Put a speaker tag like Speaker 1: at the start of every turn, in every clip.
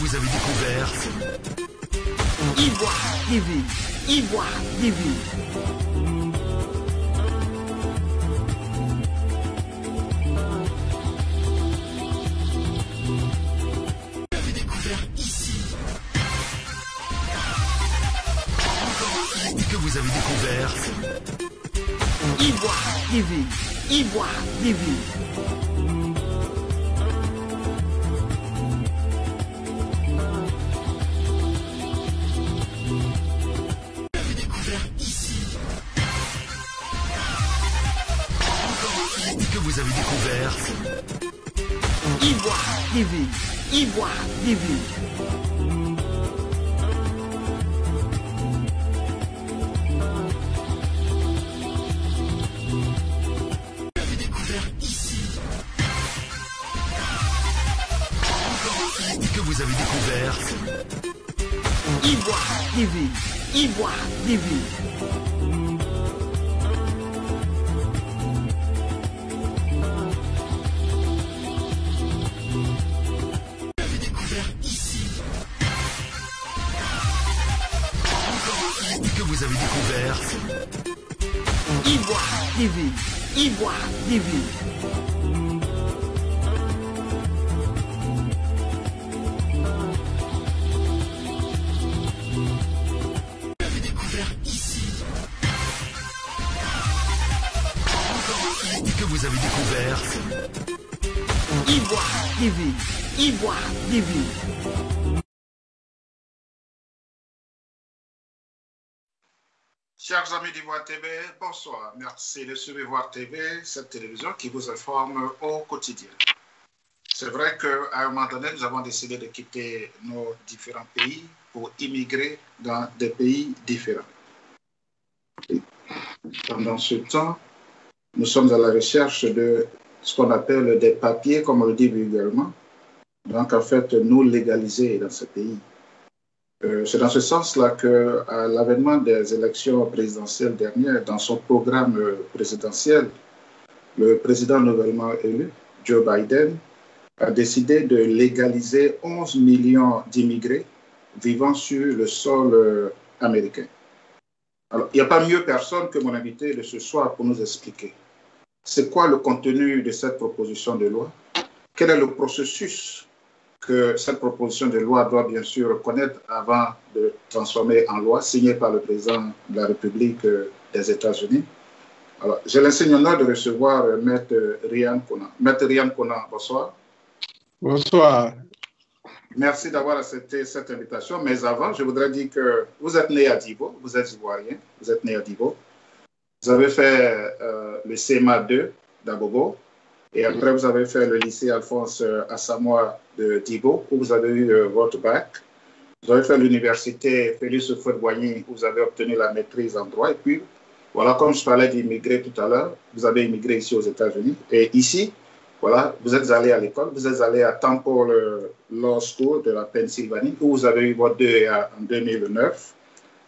Speaker 1: vous avez découvert
Speaker 2: Ivoire TV. Ivoire TV.
Speaker 1: que vous avez découvert
Speaker 2: Ivoire TV. Ivoire TV.
Speaker 1: que vous avez découvert
Speaker 2: Ivoire TV. Ivoire TV.
Speaker 1: que vous avez découvert
Speaker 2: Ivoire TV. Ivoire TV.
Speaker 1: que vous avez découvert
Speaker 2: Ivoire TV. Ivoire TV.
Speaker 1: que vous avez découvert
Speaker 2: Ivoire TV. Ivoire TV.
Speaker 3: Chers amis d'Ivoire TV, bonsoir. Merci de suivre Ivoire TV, cette télévision qui vous informe au quotidien. C'est vrai qu'à un moment donné, nous avons décidé de quitter nos différents pays pour immigrer dans des pays différents. Et pendant ce temps, nous sommes à la recherche de ce qu'on appelle des papiers, comme on le dit vulgairement. Donc, en fait, nous légaliser dans ce pays. C'est dans ce sens-là qu'à l'avènement des élections présidentielles dernières, dans son programme présidentiel, le président nouvellement élu, Joe Biden, a décidé de légaliser 11 millions d'immigrés vivant sur le sol américain. Alors, il n'y a pas mieux personne que mon invité de ce soir pour nous expliquer. C'est quoi le contenu de cette proposition de loi? Quel est le processus que cette proposition de loi doit bien sûr connaître avant de transformer en loi, signée par le président de la République des États-Unis? Alors, j'ai l'insigne honneur de recevoir Maître Ryan Konan. Maître Ryan Konan, bonsoir.
Speaker 4: Bonsoir.
Speaker 3: Merci d'avoir accepté cette invitation. Mais avant, je voudrais dire que vous êtes né à Divo, vous êtes ivoirien, vous êtes né à Divo. Vous avez fait le CMA 2 d'Abobo. Et après, vous avez fait le lycée Alphonse Assamoah de Dibo, où vous avez eu votre bac. Vous avez fait l'université Félix Houphouët-Boigny, où vous avez obtenu la maîtrise en droit. Et puis, voilà, comme je parlais d'immigrer tout à l'heure, vous avez immigré ici aux États-Unis. Et ici, voilà, vous êtes allé à l'école, vous êtes allé à Temple Law School de la Pennsylvanie, où vous avez eu votre DEA en 2009.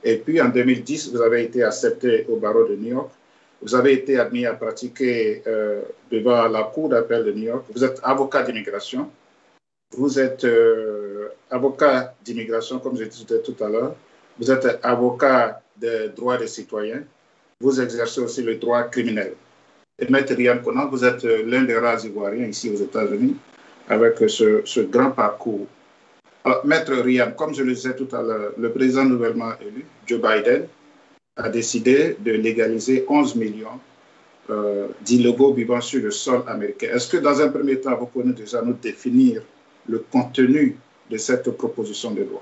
Speaker 3: Et puis, en 2010, vous avez été accepté au barreau de New York. Vous avez été admis à pratiquer devant la Cour d'appel de New York. Vous êtes avocat d'immigration. Vous êtes avocat d'immigration, comme je disais tout à l'heure. Vous êtes avocat des droits des citoyens. Vous exercez aussi le droit criminel. Et Maître Ryan Konan, vous êtes l'un des rares Ivoiriens ici aux États-Unis avec ce grand parcours. Alors, Maître Ryan, comme je le disais tout à l'heure, le président nouvellement élu, Joe Biden, a décidé de légaliser 11 millions d'illégaux vivant sur le sol américain. Est-ce que dans un premier temps, vous pouvez déjà nous définir le contenu de cette proposition de loi?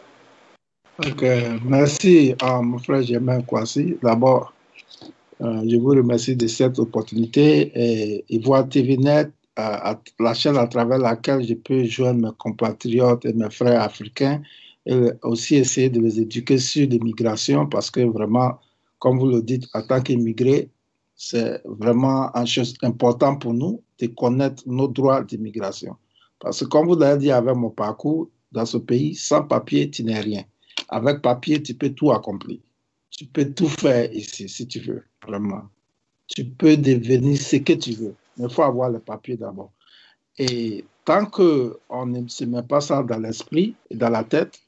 Speaker 4: Ok, merci à mon frère Germain Kwasi. D'abord, je vous remercie de cette opportunité. Et Ivoire TVNet, la chaîne à travers laquelle je peux joindre mes compatriotes et mes frères africains et aussi essayer de les éduquer sur l'immigration parce que vraiment, comme vous le dites, en tant qu'immigrés, c'est vraiment une chose importante pour nous de connaître nos droits d'immigration. Parce que comme vous l'avez dit avec mon parcours, dans ce pays, sans papier, tu n'es rien. Avec papier, tu peux tout accomplir. Tu peux tout faire ici, si tu veux, vraiment. Tu peux devenir ce que tu veux. Mais il faut avoir le papier d'abord. Et tant qu'on ne se met pas ça dans l'esprit et dans la tête,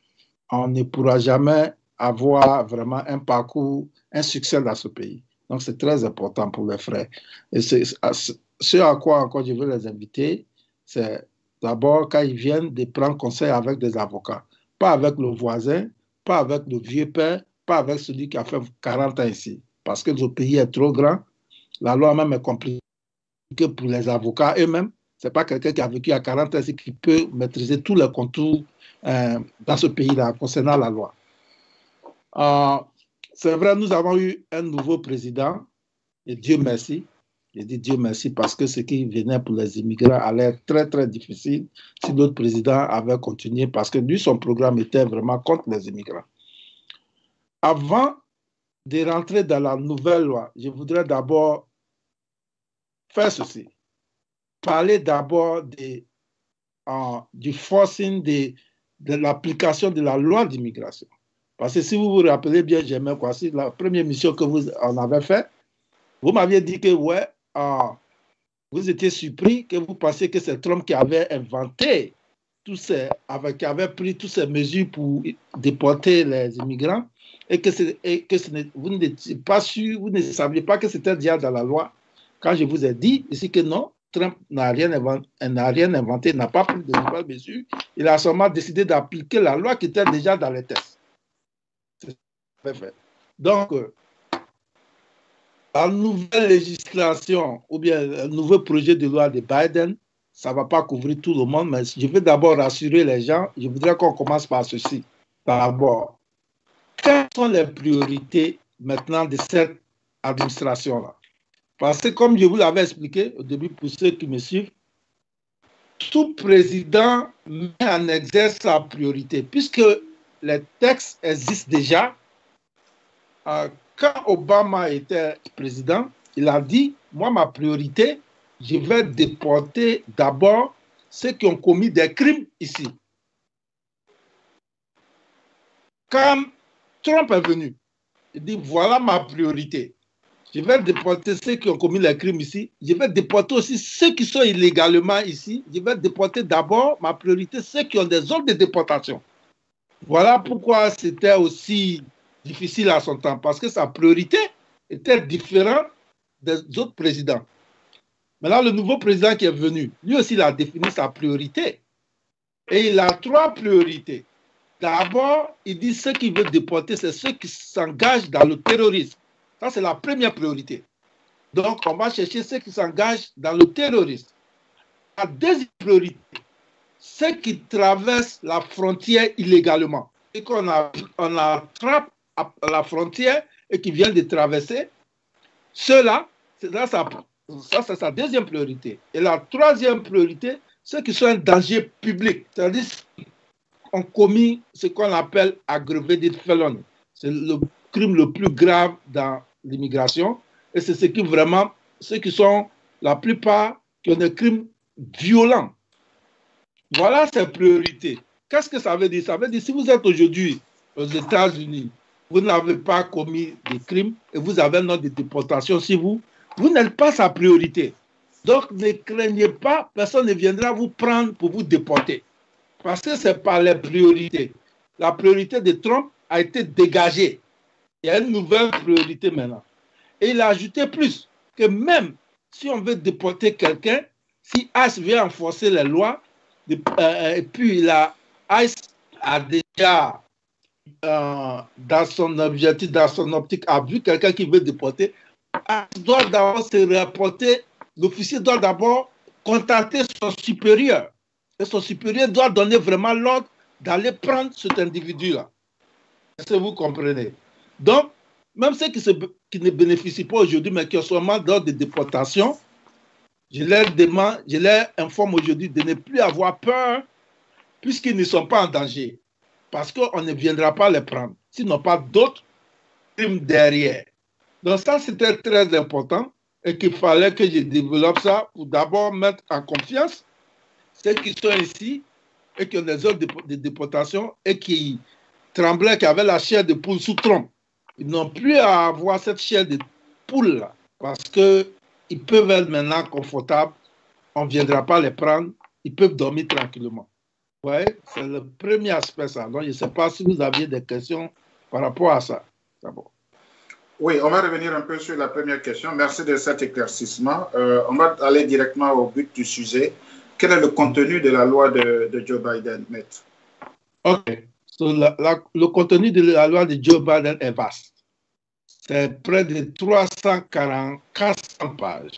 Speaker 4: on ne pourra jamais avoir vraiment un parcours, un succès dans ce pays. Donc, c'est très important pour les frères. Et ce à quoi encore je veux les inviter, c'est d'abord, quand ils viennent, de prendre conseil avec des avocats. Pas avec le voisin, pas avec le vieux père, pas avec celui qui a fait 40 ans ici. Parce que le pays est trop grand. La loi même est compliquée pour les avocats eux-mêmes. Ce n'est pas quelqu'un qui a vécu à 40 ans ici qui peut maîtriser tous les contours dans ce pays-là concernant la loi. C'est vrai, nous avons eu un nouveau président, et Dieu merci. Je dis Dieu merci parce que ce qui venait pour les immigrants allait être très, très difficile si d'autres présidents avaient continué parce que lui, son programme était vraiment contre les immigrants. Avant de rentrer dans la nouvelle loi, je voudrais d'abord faire ceci. Parler d'abord du forcing de l'application de la loi d'immigration. Parce que si vous vous rappelez bien, c'est la première mission que vous en avez faite, vous m'aviez dit que ouais, vous étiez surpris, que vous pensiez que c'est Trump qui avait inventé qui avait pris toutes ces mesures pour déporter les immigrants et que vous n'étiez pas sûr, vous ne saviez pas que c'était déjà dans la loi. Quand je vous ai dit ici que non, Trump n'a rien inventé, n'a pas pris de nouvelles mesures, il a seulement décidé d'appliquer la loi qui était déjà dans les textes. Donc, la nouvelle législation ou bien le nouveau projet de loi de Biden, ça ne va pas couvrir tout le monde, mais je veux d'abord rassurer les gens. Je voudrais qu'on commence par ceci. D'abord, quelles sont les priorités maintenant de cette administration-là? Parce que comme je vous l'avais expliqué au début pour ceux qui me suivent, tout président met en exergue sa priorité. Puisque les textes existent déjà, quand Obama était président, il a dit, moi, ma priorité, je vais déporter d'abord ceux qui ont commis des crimes ici. Quand Trump est venu, il dit, voilà ma priorité. Je vais déporter ceux qui ont commis les crimes ici. Je vais déporter aussi ceux qui sont illégalement ici. Je vais déporter d'abord, ma priorité, ceux qui ont des ordres de déportation. Voilà pourquoi c'était aussi difficile à son temps, parce que sa priorité était différente des autres présidents. Maintenant, le nouveau président qui est venu, lui aussi, il a défini sa priorité. Et il a 3 priorités. D'abord, il dit ceux qui veulent déporter, c'est ceux qui s'engagent dans le terrorisme. Ça, c'est la première priorité. Donc, on va chercher ceux qui s'engagent dans le terrorisme. La deuxième priorité, ceux qui traversent la frontière illégalement. Et qu'on attrape à la frontière et qui viennent de traverser, ceux-là, ça c'est sa deuxième priorité. Et la troisième priorité, ceux qui sont un danger public, c'est-à-dire ont commis ce qu'on appelle aggravated felony. C'est le crime le plus grave dans l'immigration et c'est ceux qui sont la plupart qui ont des crimes violents. Voilà ces priorités. Qu'est-ce que ça veut dire? Ça veut dire si vous êtes aujourd'hui aux États-Unis, vous n'avez pas commis de crimes et vous avez un ordre de déportation sur vous, vous n'êtes pas sa priorité. Donc ne craignez pas, personne ne viendra vous prendre pour vous déporter. Parce que ce n'est pas les priorités. La priorité de Trump a été dégagée. Il y a une nouvelle priorité maintenant. Et il a ajouté plus, que même si on veut déporter quelqu'un, si ICE vient enforcer les lois, et puis ICE a déjà, dans son objectif, dans son optique, a vu quelqu'un qui veut déporter, ICE doit d'abord se rapporter, l'officier doit d'abord contacter son supérieur. Et son supérieur doit donner vraiment l'ordre d'aller prendre cet individu-là. Est-ce que vous comprenez? Donc, même ceux qui ne bénéficient pas aujourd'hui, mais qui ont seulement d'ordre de déportation, je leur informe aujourd'hui de ne plus avoir peur puisqu'ils ne sont pas en danger. Parce qu'on ne viendra pas les prendre. S'ils n'ont pas d'autres crimes derrière. Donc ça, c'était très important et qu'il fallait que je développe ça pour d'abord mettre en confiance ceux qui sont ici et qui ont des ordres de déportation et qui tremblaient, qui avaient la chair de poule sous Trump. Ils n'ont plus à avoir cette chair de poule là parce qu'ils peuvent être maintenant confortables. On ne viendra pas les prendre. ils peuvent dormir tranquillement. Vous voyez, c'est le premier aspect, ça. Donc, je ne sais pas si vous aviez des questions par rapport à ça. D'abord.
Speaker 3: Oui, on va revenir un peu sur la première question. Merci de cet éclaircissement. On va aller directement au but du sujet. Quel est le contenu de la loi de Joe Biden, Maître?
Speaker 4: OK. So, le contenu de la loi de Joe Biden est vaste. C'est près de 400 pages.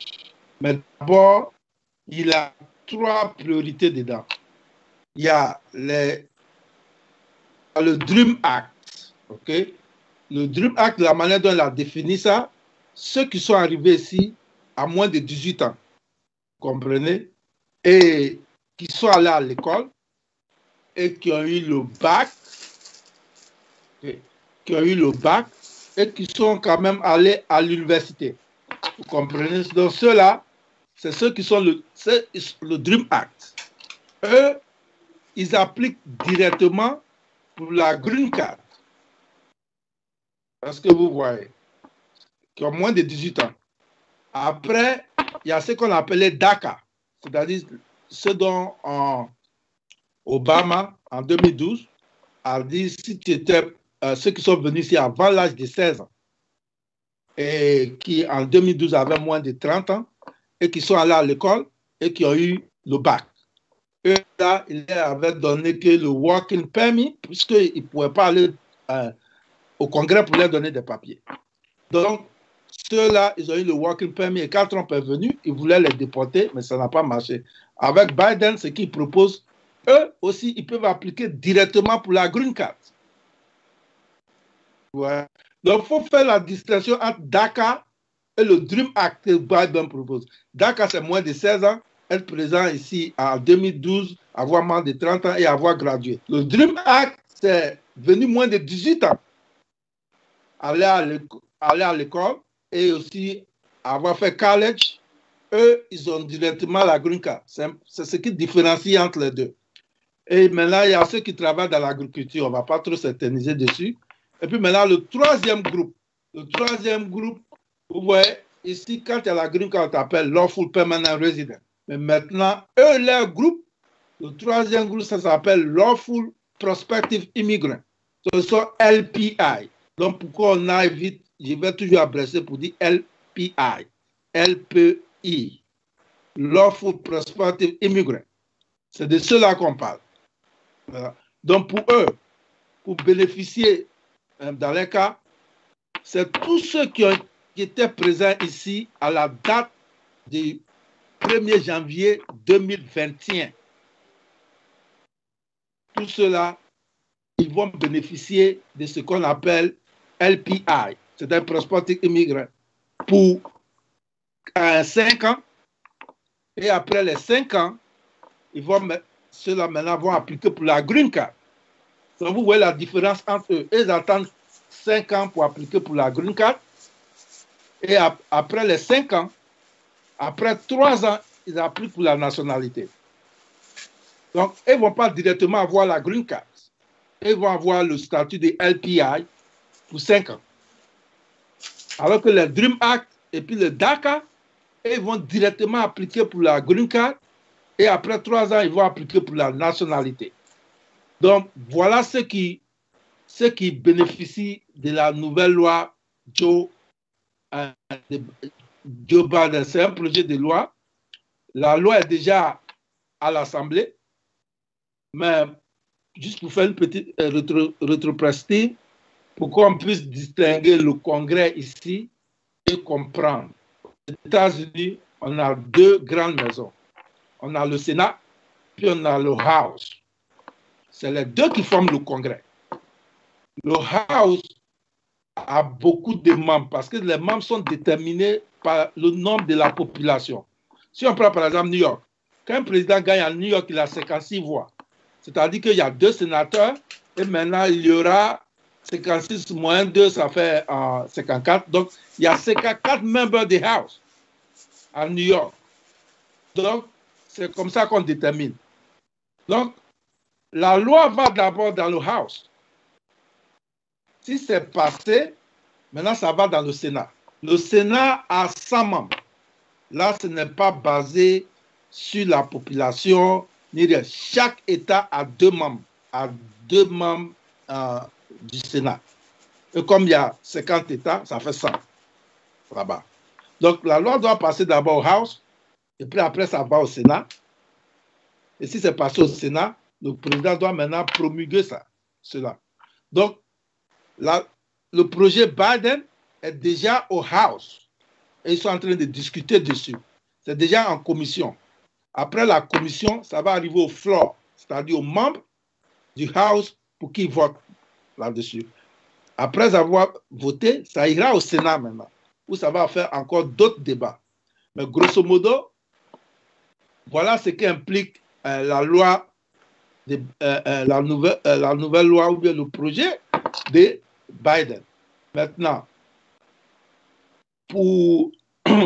Speaker 4: Mais d'abord, il a 3 priorités dedans. Il y a le Dream Act. OK? Le Dream Act, la manière dont il a défini ça, ceux qui sont arrivés ici à moins de 18 ans, vous comprenez, et qui sont allés à l'école et qui ont eu le bac, et qui sont quand même allés à l'université. Vous comprenez? Donc ceux-là, c'est ceux qui sont le Dream Act. Eux, ils appliquent directement pour la Green Card. Parce que vous voyez, qui ont moins de 18 ans. Après, il y a ce qu'on appelait DACA, c'est-à-dire ce dont Obama, en 2012, a dit si tu étais ceux qui sont venus ici avant l'âge de 16 ans et qui, en 2012, avaient moins de 30 ans et qui sont allés à l'école et qui ont eu le bac. Eux, là, ils avaient donné que le working permit, puisqu'ils ne pouvaient pas aller au Congrès pour leur donner des papiers. Donc, ceux-là, ils ont eu le working permit et quand Trump est venu, ils voulaient les déporter, mais ça n'a pas marché. Avec Biden, ce qu'il propose, eux aussi, ils peuvent appliquer directement pour la Green Card. Ouais. Donc, il faut faire la distinction entre DACA et le Dream Act que Biden propose. DACA, c'est moins de 16 ans, être présent ici en 2012, avoir moins de 30 ans et avoir gradué. Le Dream Act, c'est venu moins de 18 ans. Aller à l'école et aussi avoir fait college, eux, ils ont directement la Green Card. C'est ce qui différencie entre les deux. Et maintenant, il y a ceux qui travaillent dans l'agriculture. On ne va pas trop s'éterniser dessus. Et puis maintenant, le troisième groupe, vous voyez, ici, quand il y a la Green Card, on t'appelle Lawful Permanent Resident. Mais maintenant, eux, leur groupe, le troisième groupe, ça s'appelle Lawful Prospective Immigrant. Ce sont LPI. Donc, pourquoi on aille vite, je vais toujours abréger pour dire LPI, LPI, Lawful Prospective Immigrant. C'est de cela qu'on parle. Voilà. Donc, pour eux, pour bénéficier, dans les cas, c'est tous ceux qui étaient présents ici à la date du 1er janvier 2021. Tous ceux-là, ils vont bénéficier de ce qu'on appelle LPI, c'est un prospective immigrant, pour 5 ans. Et après les 5 ans, ceux-là maintenant vont appliquer pour la Green Card. Donc vous voyez la différence entre eux. Ils attendent 5 ans pour appliquer pour la Green Card. Et après les 5 ans, après 3 ans, ils appliquent pour la nationalité. Donc, ils ne vont pas directement avoir la Green Card. Ils vont avoir le statut de LPI pour 5 ans. Alors que le Dream Act et puis le DACA, ils vont directement appliquer pour la Green Card et après 3 ans, ils vont appliquer pour la nationalité. Donc, voilà ce qui bénéficie de la nouvelle loi Joe Biden. C'est un projet de loi. La loi est déjà à l'Assemblée, mais juste pour faire une petite rétrospective, pour qu'on puisse distinguer le Congrès ici et comprendre. Aux États-Unis, on a 2 grandes maisons. On a le Sénat, puis on a le House. C'est les 2 qui forment le Congrès. Le House a beaucoup de membres parce que les membres sont déterminés par le nombre de la population. Si on prend par exemple New York, quand un président gagne à New York, il a 56 voix. C'est-à-dire qu'il y a 2 sénateurs et maintenant il y aura 56 moins 2, ça fait 54. Donc, il y a 54 membres de House à New York. Donc, c'est comme ça qu'on détermine. Donc, la loi va d'abord dans le House. Si c'est passé, maintenant ça va dans le Sénat. Le Sénat a 100 membres. Là, ce n'est pas basé sur la population ni rien. Chaque État a 2 membres, du Sénat. Et comme il y a 50 États, ça fait 100 là-bas. Donc la loi doit passer d'abord au House, et puis après ça va au Sénat. Et si c'est passé au Sénat, le président doit maintenant promulguer cela. Donc, le projet Biden est déjà au House. Et ils sont en train de discuter dessus. C'est déjà en commission. Après la commission, ça va arriver au floor, c'est-à-dire aux membres du House pour qu'ils votent là-dessus. Après avoir voté, ça ira au Sénat maintenant, où ça va faire encore d'autres débats. Mais grosso modo, voilà ce qu'implique la loi, la nouvelle loi ou bien le projet de Biden. Maintenant, il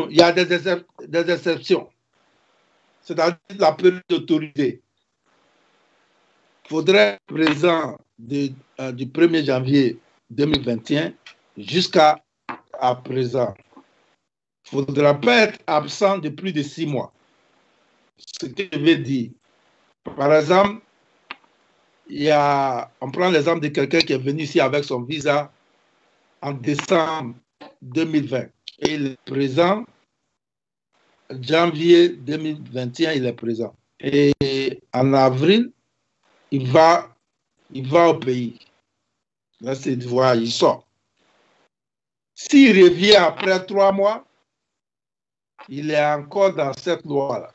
Speaker 4: y a des exceptions, c'est-à-dire la période d'autorité. Il faudrait présent du 1er janvier 2021 jusqu'à présent. Il ne faudra pas être absent de plus de 6 mois. Ce que je veux dire. Par exemple, on prend l'exemple de quelqu'un qui est venu ici avec son visa en décembre 2020 et il est présent janvier 2021, il est présent. Et en avril, il va au pays. Là, c'est de voir, il sort. S'il revient après 3 mois, il est encore dans cette loi-là.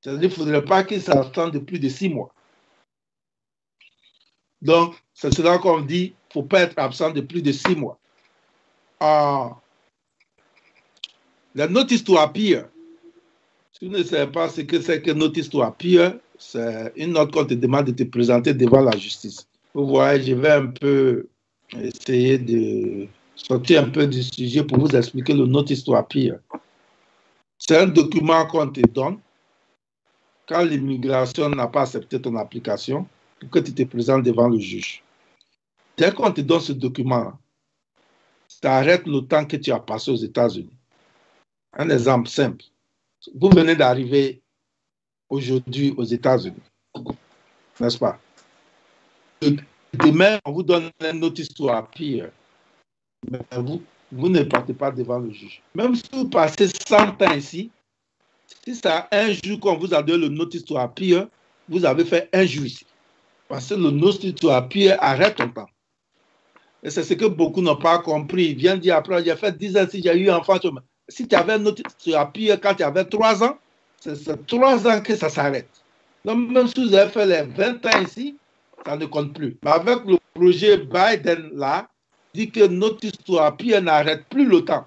Speaker 4: C'est-à-dire qu'il ne faudrait pas qu'il s'attende de plus de 6 mois. Donc, c'est cela qu'on dit, il ne faut pas être absent de plus de 6 mois. La notice to appear, si vous ne savez pas ce que c'est que notice to appear, c'est une note qu'on te demande de te présenter devant la justice. Vous voyez, je vais un peu essayer de sortir un peu du sujet pour vous expliquer le notice to appear. C'est un document qu'on te donne quand l'immigration n'a pas accepté ton application pour que tu te présentes devant le juge. Dès qu'on te donne ce document, ça arrête le temps que tu as passé aux États-Unis. Un exemple simple. Vous venez d'arriver aujourd'hui aux États-Unis, n'est-ce pas? Demain, on vous donne un notice to appear, mais vous ne partez pas devant le juge. Même si vous passez 100 ans ici, si c'est un jour qu'on vous a donné le notice to appear, vous avez fait un jour ici. Parce que le notice to appear arrête ton temps. Et c'est ce que beaucoup n'ont pas compris. Ils viennent dire après, j'ai fait 10 ans si j'ai eu un enfant. Si tu avais un notice to appear quand tu avais 3 ans, c'est 3 ans que ça s'arrête. Donc même si vous avez fait les 20 ans ici, ça ne compte plus. Mais avec le projet Biden là, dit que notice to appear n'arrête plus le temps.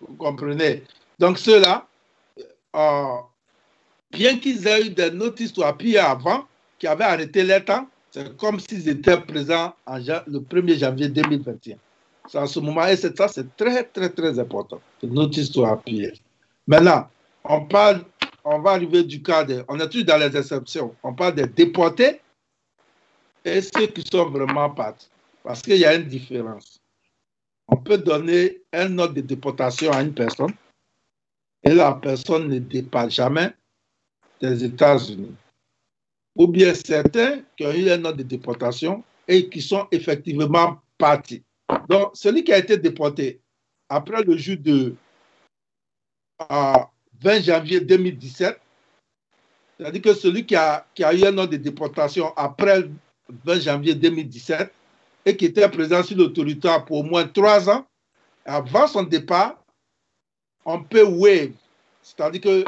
Speaker 4: Vous comprenez? Donc ceux-là, bien qu'ils aient eu des notices to appear avant, qui avaient arrêté les temps, c'est comme s'ils étaient présents le 1er janvier 2021. C'est en ce moment, et ça, c'est très, très, très important. Notice to appear. Maintenant, on va arriver du cas on est tous dans les exceptions. On parle des déportés et ceux qui sont vraiment partis. Parce qu'il y a une différence. On peut donner un ordre de déportation à une personne et la personne ne départ jamais des États-Unis. Ou bien certains qui ont eu un ordre de déportation et qui sont effectivement partis. Donc, celui qui a été déporté après le jour de 20 janvier 2017, c'est-à-dire que celui qui a eu un ordre de déportation après le 20 janvier 2017 et qui était présent sur le territoire pour au moins 3 ans, avant son départ, on peut waive, c'est-à-dire que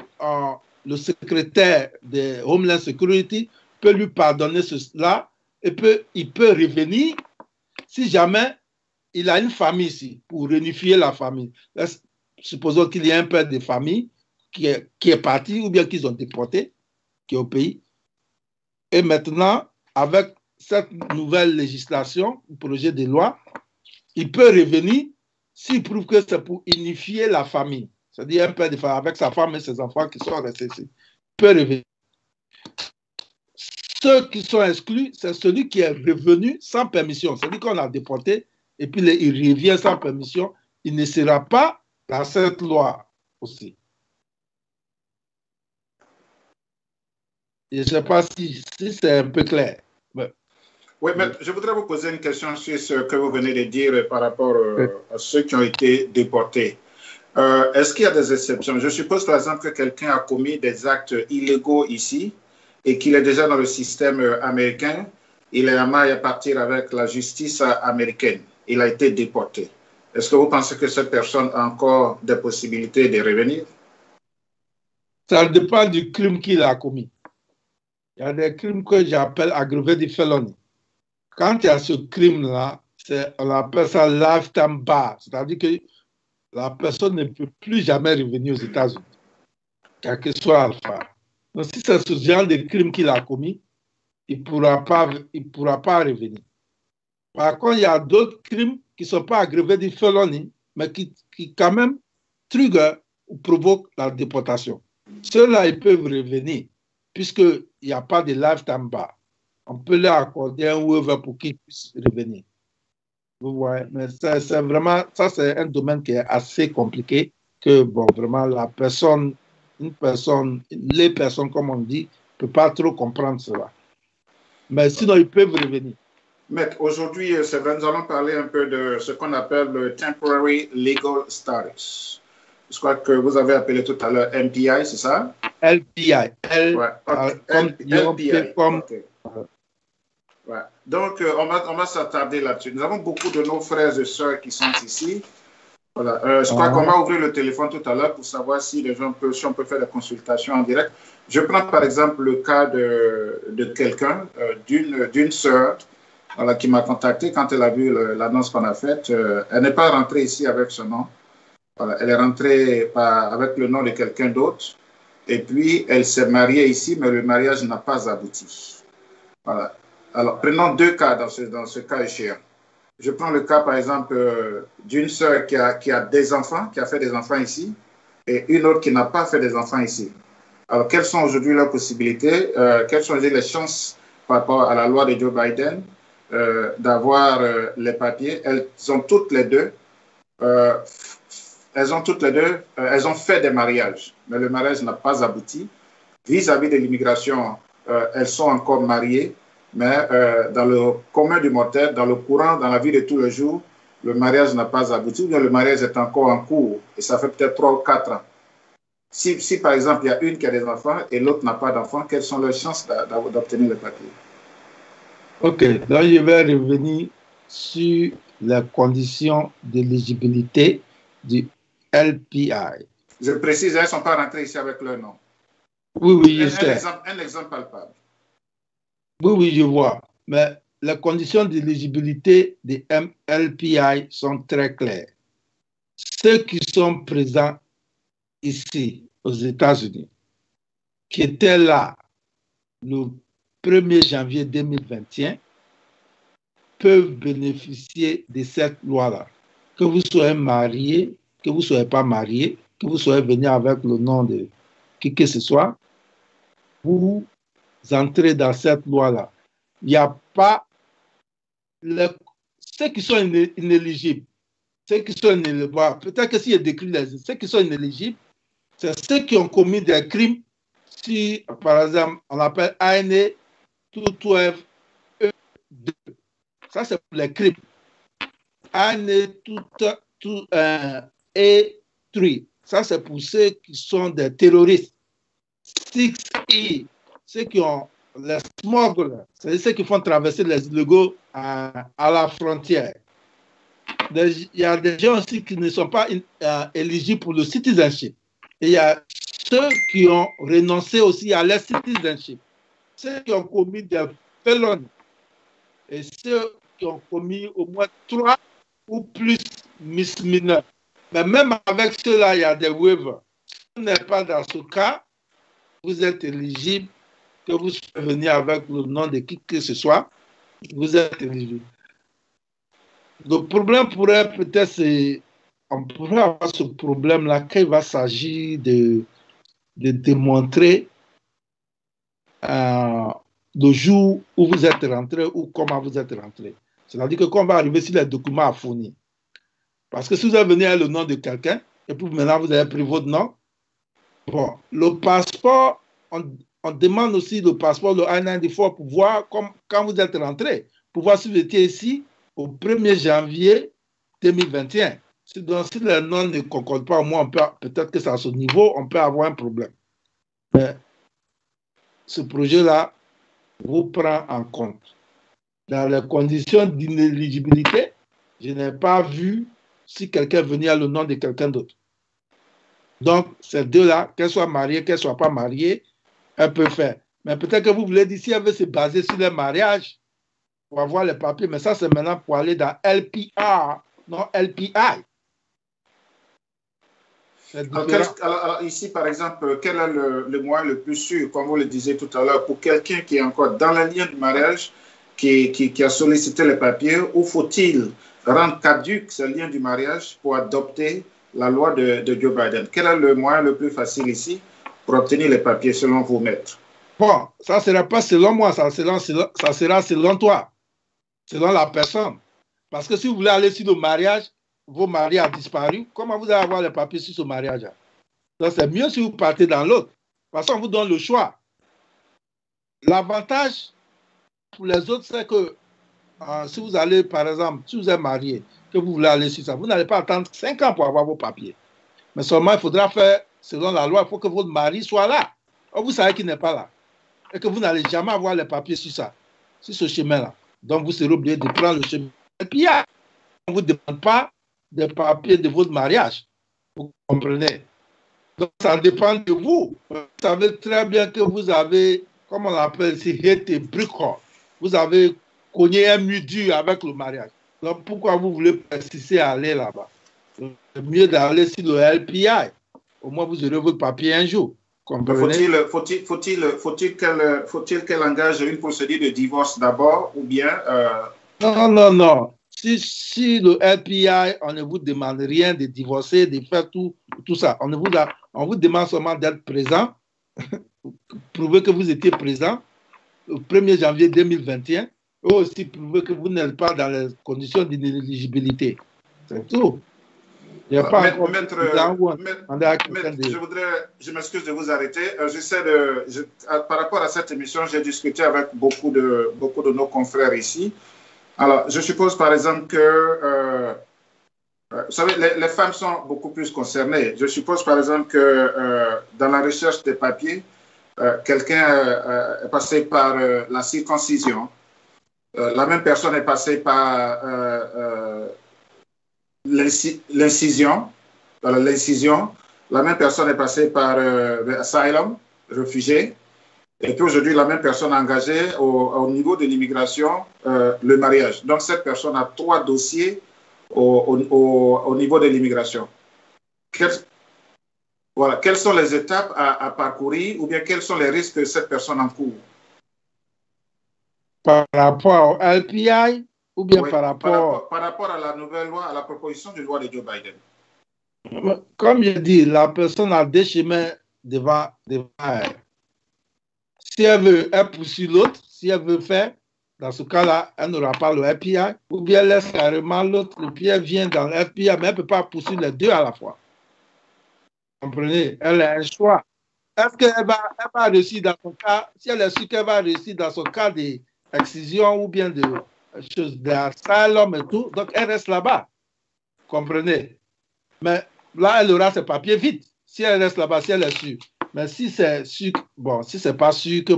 Speaker 4: le secrétaire de Homeland Security peut lui pardonner cela et il peut revenir si jamais il a une famille ici pour réunifier la famille. Là, supposons qu'il y a un père de famille qui est parti ou bien qu'ils ont déporté, qui est au pays. Et maintenant, avec cette nouvelle législation, le projet de loi, il peut revenir s'il prouve que c'est pour unifier la famille. C'est-à-dire un père de famille avec sa femme et ses enfants qui sont restés ici. Il peut revenir. Ceux qui sont exclus, c'est celui qui est revenu sans permission. C'est-à-dire qu'on a déporté et puis il revient sans permission. Il ne sera pas dans cette loi aussi. Je ne sais pas si c'est un peu clair. Mais...
Speaker 3: Oui, mais je voudrais vous poser une question sur ce que vous venez de dire par rapport à ceux qui ont été déportés. Est-ce qu'il y a des exceptions? Je suppose par exemple que quelqu'un a commis des actes illégaux ici et qu'il est déjà dans le système américain. Il est amené à partir avec la justice américaine. Il a été déporté. Est-ce que vous pensez que cette personne a encore des possibilités de revenir?
Speaker 4: Ça dépend du crime qu'il a commis. Il y a des crimes que j'appelle aggravated felony. Quand il y a ce crime-là, on appelle ça lifetime bar. C'est-à-dire que la personne ne peut plus jamais revenir aux États-Unis, quel que soit Alpha. Donc, si c'est ce genre de crime qu'il a commis, il ne pourra pas revenir. Par contre, il y a d'autres crimes qui ne sont pas aggravés de felony, mais qui quand même trigger ou provoquent la déportation. Ceux-là, ils peuvent revenir, puisqu'il n'y a pas de lifetime bar. On peut leur accorder un waiver pour qu'ils puissent revenir. Vous voyez, mais c'est vraiment, ça c'est un domaine qui est assez compliqué, que bon, vraiment les personnes, comme on dit, ne peuvent pas trop comprendre cela. Mais sinon, ils peuvent revenir.
Speaker 3: Maître, aujourd'hui, c'est vrai, nous allons parler un peu de ce qu'on appelle le Temporary Legal Status. Je crois que vous avez appelé tout à l'heure MPI, c'est ça?
Speaker 4: LPI.
Speaker 3: Ouais. LPI. Okay. Ouais. Donc, on va s'attarder là-dessus. Nous avons beaucoup de nos frères et sœurs qui sont ici. Voilà. Je crois qu'on va ouvrir le téléphone tout à l'heure pour savoir si les gens peuvent, si on peut faire des consultations en direct. Je prends par exemple le cas de quelqu'un, d'une sœur, voilà, qui m'a contacté quand elle a vu l'annonce qu'on a faite. Elle n'est pas rentrée ici avec ce nom. Voilà, elle est rentrée avec le nom de quelqu'un d'autre. Et puis, elle s'est mariée ici, mais le mariage n'a pas abouti. Voilà. Alors, prenons deux cas dans ce cas échéant. Je prends le cas, par exemple, d'une sœur qui a des enfants, qui a fait des enfants ici, et une autre qui n'a pas fait des enfants ici. Alors, quelles sont aujourd'hui leurs possibilités? Quelles sont les chances par rapport à la loi de Joe Biden d'avoir les papiers? Elles ont toutes les deux elles ont fait des mariages, mais le mariage n'a pas abouti. Vis-à-vis de l'immigration, elles sont encore mariées, mais dans le commun du mortel, dans le courant, dans la vie de tous les jours, le mariage n'a pas abouti, ou bien le mariage est encore en cours, et ça fait peut-être 3 ou 4 ans. Si par exemple, il y a une qui a des enfants et l'autre n'a pas d'enfants, quelles sont leurs chances d'obtenir le papier?
Speaker 4: Ok, donc je vais revenir sur les conditions d'éligibilité du LPI.
Speaker 3: Je précise, elles ne sont pas rentrées ici avec leur nom.
Speaker 4: Oui, je sais.
Speaker 3: Un exemple palpable.
Speaker 4: Oui, je vois. Mais les conditions d'éligibilité des LPI sont très claires. Ceux qui sont présents ici, aux États-Unis, qui étaient là le 1er janvier 2021, peuvent bénéficier de cette loi-là. Que vous soyez marié, que vous ne soyez pas marié, que vous soyez venu avec le nom de qui que ce soit, vous entrez dans cette loi-là. Il n'y a pas ceux qui sont inéligibles. Ceux qui sont inéligibles, peut-être que s'il y a décrit ceux qui sont inéligibles, c'est ceux qui ont commis des crimes. Si, par exemple, on appelle ANA 212 E2. Ça, c'est pour les crimes. ANA 212 E3. Ça, c'est pour ceux qui sont des terroristes. 6E, ceux qui ont les smugglers, c'est ceux qui font traverser les illégaux à la frontière. Il y a des gens aussi qui ne sont pas éligibles pour le citizenship. Et il y a ceux qui ont renoncé aussi à leur citizenship. Ceux qui ont commis des felonies. Et ceux qui ont commis au moins 3 ou plus misdemeanors. Mais même avec ceux-là, il y a des waivers. Si vous n'êtes pas dans ce cas, vous êtes éligible, que vous soyez venu avec le nom de qui que ce soit, vous êtes éligible. Le problème pourrait peut-être, on pourrait avoir ce problème-là quand il va s'agir de démontrer le jour où vous êtes rentré ou comment vous êtes rentré. C'est-à-dire que quand on va arriver sur les documents à fournir. Parce que si vous êtes venu avec le nom de quelqu'un, et puis maintenant vous avez pris votre nom, bon, le passeport, on demande aussi le passeport, le I-94 pour voir quand vous êtes rentré, pour voir si vous étiez ici au 1er janvier 2021. Donc, si les noms ne concordent pas, au moins, peut-être que c'est à ce niveau, on peut avoir un problème. Mais ce projet-là vous prend en compte. Dans les conditions d'inéligibilité, je n'ai pas vu si quelqu'un venait à le nom de quelqu'un d'autre. Donc, ces deux-là, qu'elles soient mariées, qu'elles ne soient pas mariées, elles peuvent faire. Mais peut-être que vous voulez dire si elles veulent se baser sur le mariage pour avoir les papiers, mais ça, c'est maintenant pour aller dans LPR, non LPI.
Speaker 3: Alors, ici, par exemple, quel est le moyen le plus sûr, comme vous le disiez tout à l'heure, pour quelqu'un qui est encore dans la ligne du mariage, qui a sollicité les papiers, ou faut-il rendre caduque ce lien du mariage pour adopter la loi de Joe Biden? Quel est le moyen le plus facile ici pour obtenir les papiers selon vous, maître?
Speaker 4: Bon, ça ne sera pas selon moi, ça sera selon toi, selon la personne. Parce que si vous voulez aller sur le mariage, vos maris ont disparu, comment vous allez avoir les papiers sur ce mariage? Donc, c'est mieux si vous partez dans l'autre. Parce qu'on vous donne le choix. L'avantage pour les autres, c'est que si vous allez, par exemple, si vous êtes marié, que vous voulez aller sur ça, vous n'allez pas attendre 5 ans pour avoir vos papiers. Mais seulement, il faudra faire, selon la loi, il faut que votre mari soit là. Or, vous savez qu'il n'est pas là. Et que vous n'allez jamais avoir les papiers sur ça, sur ce chemin-là. Donc, vous serez obligé de prendre le chemin. Et puis, on ne vous demande pas des papiers de votre mariage. Vous comprenez? Donc, ça dépend de vous. Vous savez très bien que vous avez, comme on l'appelle ici, été bricole. Vous avez cogné un mur dur avec le mariage. Donc, pourquoi vous voulez persister à aller là-bas? C'est mieux d'aller sur le LPI. Au moins, vous aurez votre papier un jour.
Speaker 3: Faut-il qu'elle engage une procédure de divorce d'abord ou bien...
Speaker 4: Non. Si le LPI, on ne vous demande rien de divorcer, de faire tout ça. On vous demande seulement d'être présent, prouver que vous étiez présent le 1er janvier 2021, et aussi prouver que vous n'êtes pas dans les conditions d'inéligibilité. C'est tout. Il n'y a pas
Speaker 3: je m'excuse de vous arrêter. Par rapport à cette émission, j'ai discuté avec beaucoup de nos confrères ici. Alors, je suppose par exemple que, vous savez, les femmes sont beaucoup plus concernées. Je suppose par exemple que dans la recherche des papiers, quelqu'un est passé par la circoncision. La même personne est passée par l'incision. La même personne est passée par l'asylum, réfugié. Et puis aujourd'hui, la même personne a engagé au niveau de l'immigration le mariage. Donc cette personne a 3 dossiers au niveau de l'immigration. Quelles sont les étapes à parcourir ou bien quels sont les risques que cette personne encourt?
Speaker 4: Par rapport au LPI ou bien par rapport
Speaker 3: à la nouvelle loi, à la proposition de loi de Joe Biden?
Speaker 4: Comme je dis, la personne a 2 chemins devant elle. Si elle veut, elle poursuit l'autre. Si elle veut faire, dans ce cas-là, elle n'aura pas le FPI. Ou bien elle laisse carrément l'autre. Le pied vient dans le FPI, mais elle ne peut pas poursuivre les 2 à la fois. Vous comprenez? Elle a un choix. Est-ce qu'elle va réussir dans son cas? Si elle est sûre qu'elle va réussir dans son cas d'excision ou bien de choses d'asylum et tout, donc elle reste là-bas. Vous comprenez? Mais là, elle aura ses papiers vite. Si elle reste là-bas, si elle est sûre. Mais si c'est sûr, si c'est pas sûr que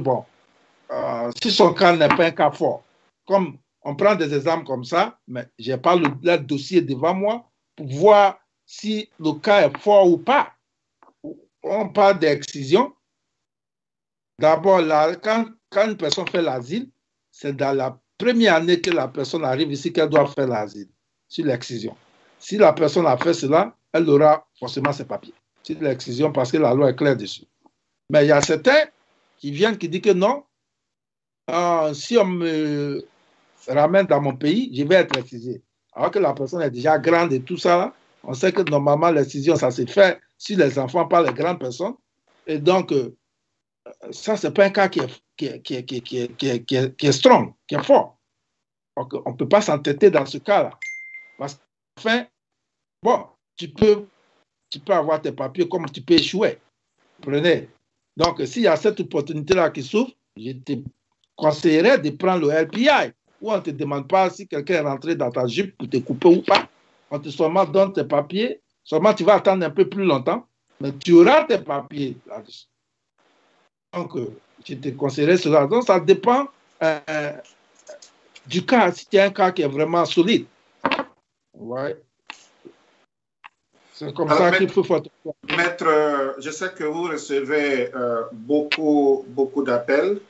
Speaker 4: si son cas n'est pas un cas fort, comme on prend des exemples comme ça, mais je n'ai pas le dossier devant moi pour voir si le cas est fort ou pas. On parle d'excision. D'abord, quand une personne fait l'asile, c'est dans la première année que la personne arrive ici qu'elle doit faire l'asile, sur l'excision. Si la personne a fait cela, elle aura forcément ses papiers. C'est l'excision parce que la loi est claire dessus. Mais il y a certains qui viennent qui disent que non, si on me ramène dans mon pays, je vais être excisé. Alors que la personne est déjà grande et tout ça, là, on sait que normalement l'excision, ça se fait sur les enfants par les grandes personnes. Et donc, ça, ce n'est pas un cas qui est strong, qui est fort. Donc, on ne peut pas s'entêter dans ce cas-là. Parce qu'enfin, bon, tu peux avoir tes papiers comme tu peux échouer. Prenez. Donc, s'il y a cette opportunité-là qui s'ouvre, je te conseillerais de prendre le LPI, où on ne te demande pas si quelqu'un est rentré dans ta jupe pour te couper ou pas. On te seulement donne tes papiers, seulement tu vas attendre un peu plus longtemps, mais tu auras tes papiers là-dessus. Donc, je te conseillerais cela. Donc, ça dépend du cas, si tu as un cas qui est vraiment solide. Ouais. C'est comme ça qu'il faut faire.
Speaker 3: Maître, je sais que vous recevez beaucoup d'appels.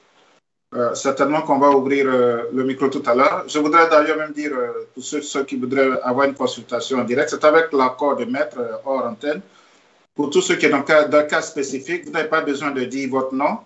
Speaker 3: Certainement qu'on va ouvrir le micro tout à l'heure. Je voudrais d'ailleurs même dire pour ceux qui voudraient avoir une consultation en direct, c'est avec l'accord de maître hors antenne. Pour tous ceux qui sont dans un cas spécifique, vous n'avez pas besoin de dire votre nom.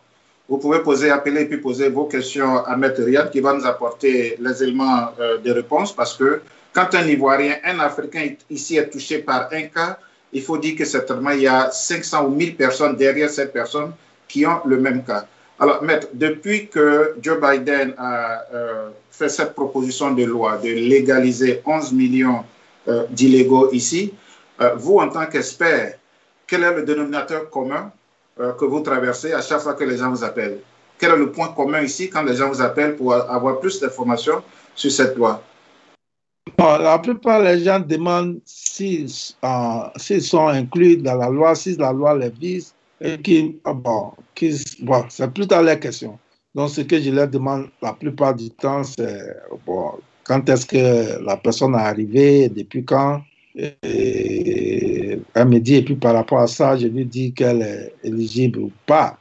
Speaker 3: Vous pouvez appeler et puis poser vos questions à maître Riyad qui va nous apporter les éléments de réponse parce que quand un Ivoirien, un Africain ici est touché par un cas, il faut dire que certainement il y a 500 ou 1000 personnes derrière cette personne qui ont le même cas. Alors, maître, depuis que Joe Biden a fait cette proposition de loi de légaliser 11 millions d'illégaux ici, vous, en tant qu'expert, quel est le dénominateur commun que vous traversez à chaque fois que les gens vous appellent? Quel est le point commun ici quand les gens vous appellent pour avoir plus d'informations sur cette loi?
Speaker 4: Bon, la plupart des gens demandent s'ils sont inclus dans la loi, si la loi les vise. Et c'est plutôt la question. Donc, ce que je leur demande la plupart du temps, c'est quand est-ce que la personne est arrivée, depuis quand. Et elle me dit, et puis par rapport à ça, je lui dis qu'elle est éligible ou pas.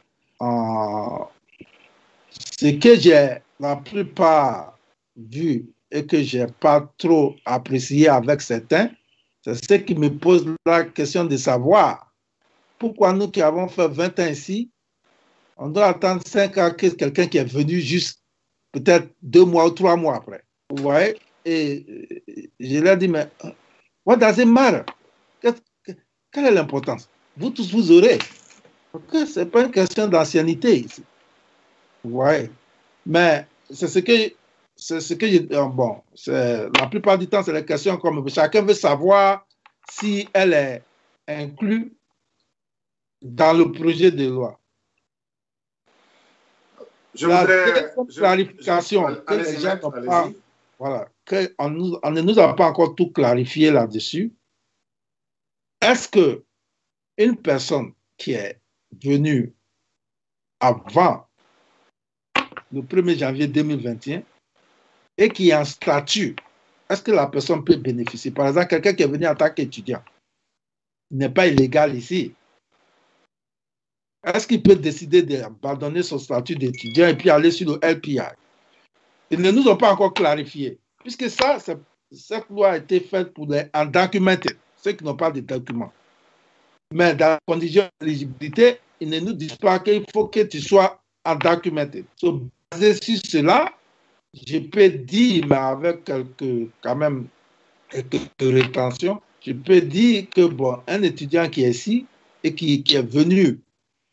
Speaker 4: Ce que j'ai la plupart vu et que je n'ai pas trop apprécié avec certains, c'est ce qui me pose la question de savoir pourquoi nous qui avons fait 20 ans ici, on doit attendre 5 ans que quelqu'un qui est venu juste peut-être 2 mois ou 3 mois après. Vous voyez? Et je leur dis, mais what does it matter? Quelle est l'importance? Vous tous, vous aurez. Ce n'est pas une question d'ancienneté ici. Vous voyez? Mais c'est ce que la plupart du temps, c'est la question comme chacun veut savoir si elle est incluse dans le projet de loi. Clarification que les gens n'ont pas, voilà, on ne nous a pas encore tout clarifié là-dessus. Est-ce que une personne qui est venue avant le 1er janvier 2021 et qui a un statut, est-ce que la personne peut bénéficier? Par exemple, quelqu'un qui est venu en tant qu'étudiant, n'est pas illégal ici. Est-ce qu'il peut décider d'abandonner son statut d'étudiant et puis aller sur le LPI? Ils ne nous ont pas encore clarifié. Puisque cette loi a été faite pour les undocumented, ceux qui n'ont pas de documents. Mais dans la condition d'éligibilité, ils ne nous disent pas qu'il faut que tu sois undocumented. So, basé sur cela, je peux dire, mais avec quelques rétentions, je peux dire que un étudiant qui est ici et qui est venu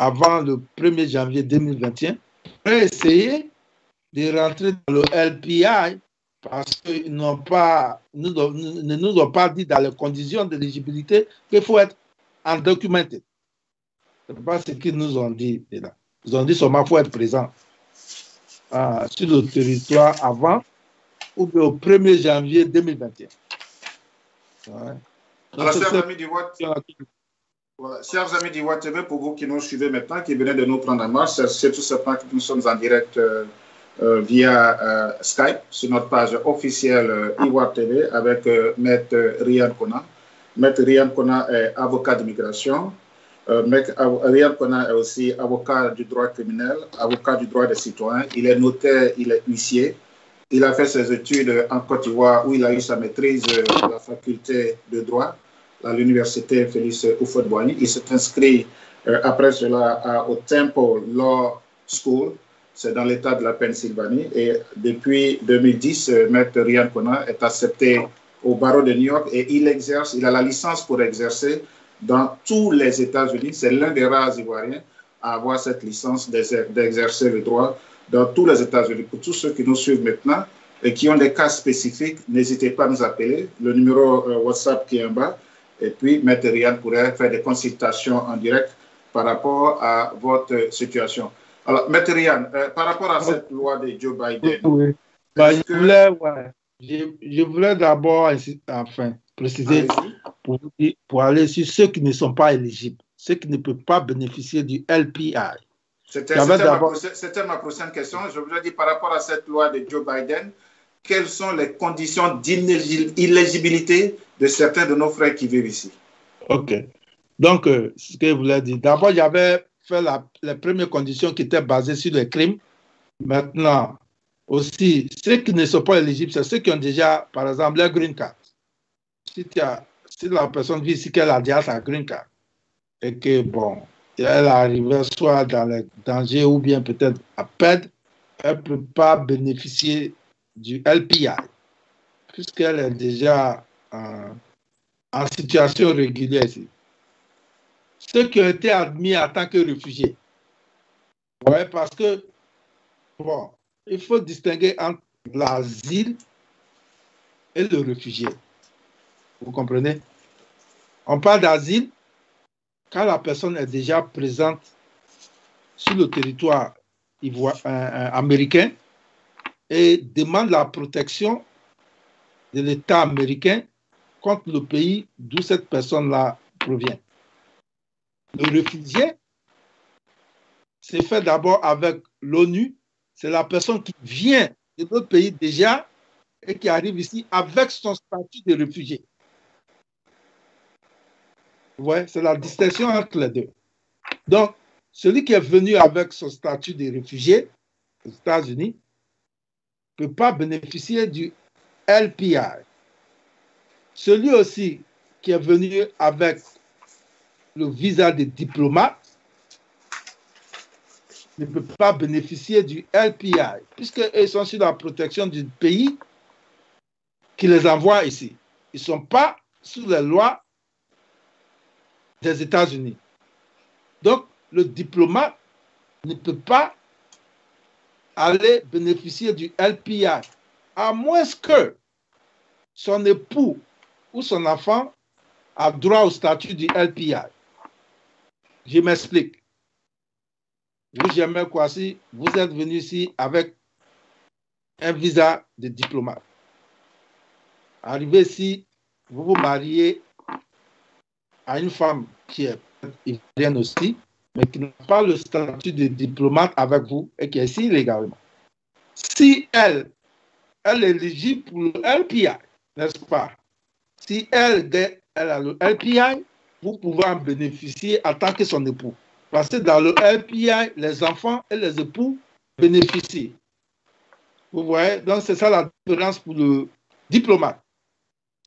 Speaker 4: avant le 1er janvier 2021, peut essayer de rentrer dans le LPI parce qu'ils ne nous ont pas dit dans les conditions d'éligibilité qu'il faut être undocumented. Ce n'est pas ce qu'ils nous ont dit là. Ils ont dit seulement qu'il faut être présent sur le territoire avant ou au 1er janvier 2021. Ouais.
Speaker 3: Alors, chers amis du WhatsApp, pour vous qui nous suivez maintenant, qui venez de nous prendre en marche, c'est tout simplement que nous sommes en direct via Skype sur notre page officielle Ivoire TV avec Maître Riyad Kona. Maître Riyad Kona est avocat d'immigration. Maître Riyad Kona est aussi avocat du droit criminel, avocat du droit des citoyens. Il est notaire, il est huissier. Il a fait ses études en Côte d'Ivoire où il a eu sa maîtrise de la faculté de droit à l'université Félix Houphouët-Boigny. Il s'est inscrit après cela au Temple Law School, c'est dans l'État de la Pennsylvanie. Et depuis 2010, Maître Riyad Kona est accepté au barreau de New York et il a la licence pour exercer dans tous les États-Unis. C'est l'un des rares Ivoiriens à avoir cette licence d'exercer le droit dans tous les États-Unis. Pour tous ceux qui nous suivent maintenant et qui ont des cas spécifiques, n'hésitez pas à nous appeler. Le numéro WhatsApp qui est en bas. Et puis, Maître Riyad pourrait faire des consultations en direct par rapport à votre situation. Alors, Maître Ryan, par rapport à cette loi de Joe Biden,
Speaker 4: oui. Bah, je voulais d'abord préciser pour aller sur ceux qui ne sont pas éligibles, ceux qui ne peuvent pas bénéficier du LPI.
Speaker 3: C'était ma prochaine question. Je voulais dire par rapport à cette loi de Joe Biden, quelles sont les conditions d'inéligibilité de certains de nos frères qui vivent ici?
Speaker 4: OK. Donc, ce que je voulais dire, d'abord, j'avais fait les premières conditions qui étaient basées sur les crimes. Maintenant, aussi, ceux qui ne sont pas éligibles, c'est ceux qui ont déjà, par exemple, leur green card. Si la personne vit ici, qu'elle a déjà sa green card, et que, bon, elle arrive soit dans le danger ou bien peut-être à perdre, elle ne peut pas bénéficier du LPI, puisqu'elle est déjà en situation régulière ici. Ceux qui ont été admis en tant que réfugiés, ouais, parce que, bon, il faut distinguer entre l'asile et le réfugié. Vous comprenez? On parle d'asile quand la personne est déjà présente sur le territoire américain et demande la protection de l'État américain contre le pays d'où cette personne-là provient. Le réfugié, c'est fait d'abord avec l'ONU. C'est la personne qui vient de notre pays déjà et qui arrive ici avec son statut de réfugié. Ouais, c'est la distinction entre les deux. Donc, celui qui est venu avec son statut de réfugié aux États-Unis ne peut pas bénéficier du LPI. Celui aussi qui est venu avec le visa de diplomate ne peut pas bénéficier du LPI, puisqu'ils sont sur la protection du pays qui les envoie ici. Ils ne sont pas sous les lois des États-Unis. Donc, le diplomate ne peut pas aller bénéficier du LPI, à moins que son époux ou son enfant a droit au statut du LPI. Je m'explique. Vous, Germain Kouassi, vous êtes venu ici avec un visa de diplomate. Arrivé ici, vous vous mariez à une femme qui est ivoirienne aussi, mais qui n'a pas le statut de diplomate avec vous et qui est ici illégalement. Si elle est éligible pour le LPI, n'est-ce pas? Si elle a le LPI, vous pouvez en bénéficier en tant que son époux. Parce que dans le LPI, les enfants et les époux bénéficient. Vous voyez? Donc, c'est ça la différence pour le diplomate.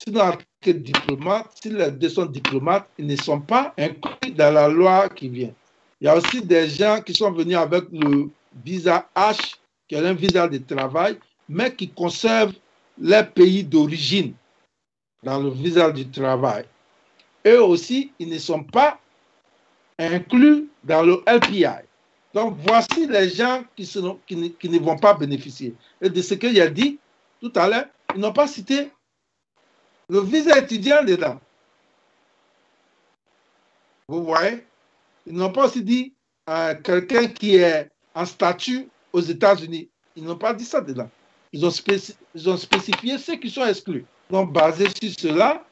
Speaker 4: Sinon, en tant que diplomate, si les deux sont diplomates, ils ne sont pas inclus dans la loi qui vient. Il y a aussi des gens qui sont venus avec le visa H, qui est un visa de travail, mais qui conservent leur pays d'origine dans le visa du travail. Eux aussi, ils ne sont pas inclus dans le LPI. Donc, voici les gens qui ne vont pas bénéficier. Et de ce que j'ai dit tout à l'heure, ils n'ont pas cité le visa étudiant dedans. Vous voyez? Ils n'ont pas aussi dit quelqu'un qui est en statut aux États-Unis. Ils n'ont pas dit ça dedans. Ils ont spécifié ceux qui sont exclus. Donc, basé sur cela,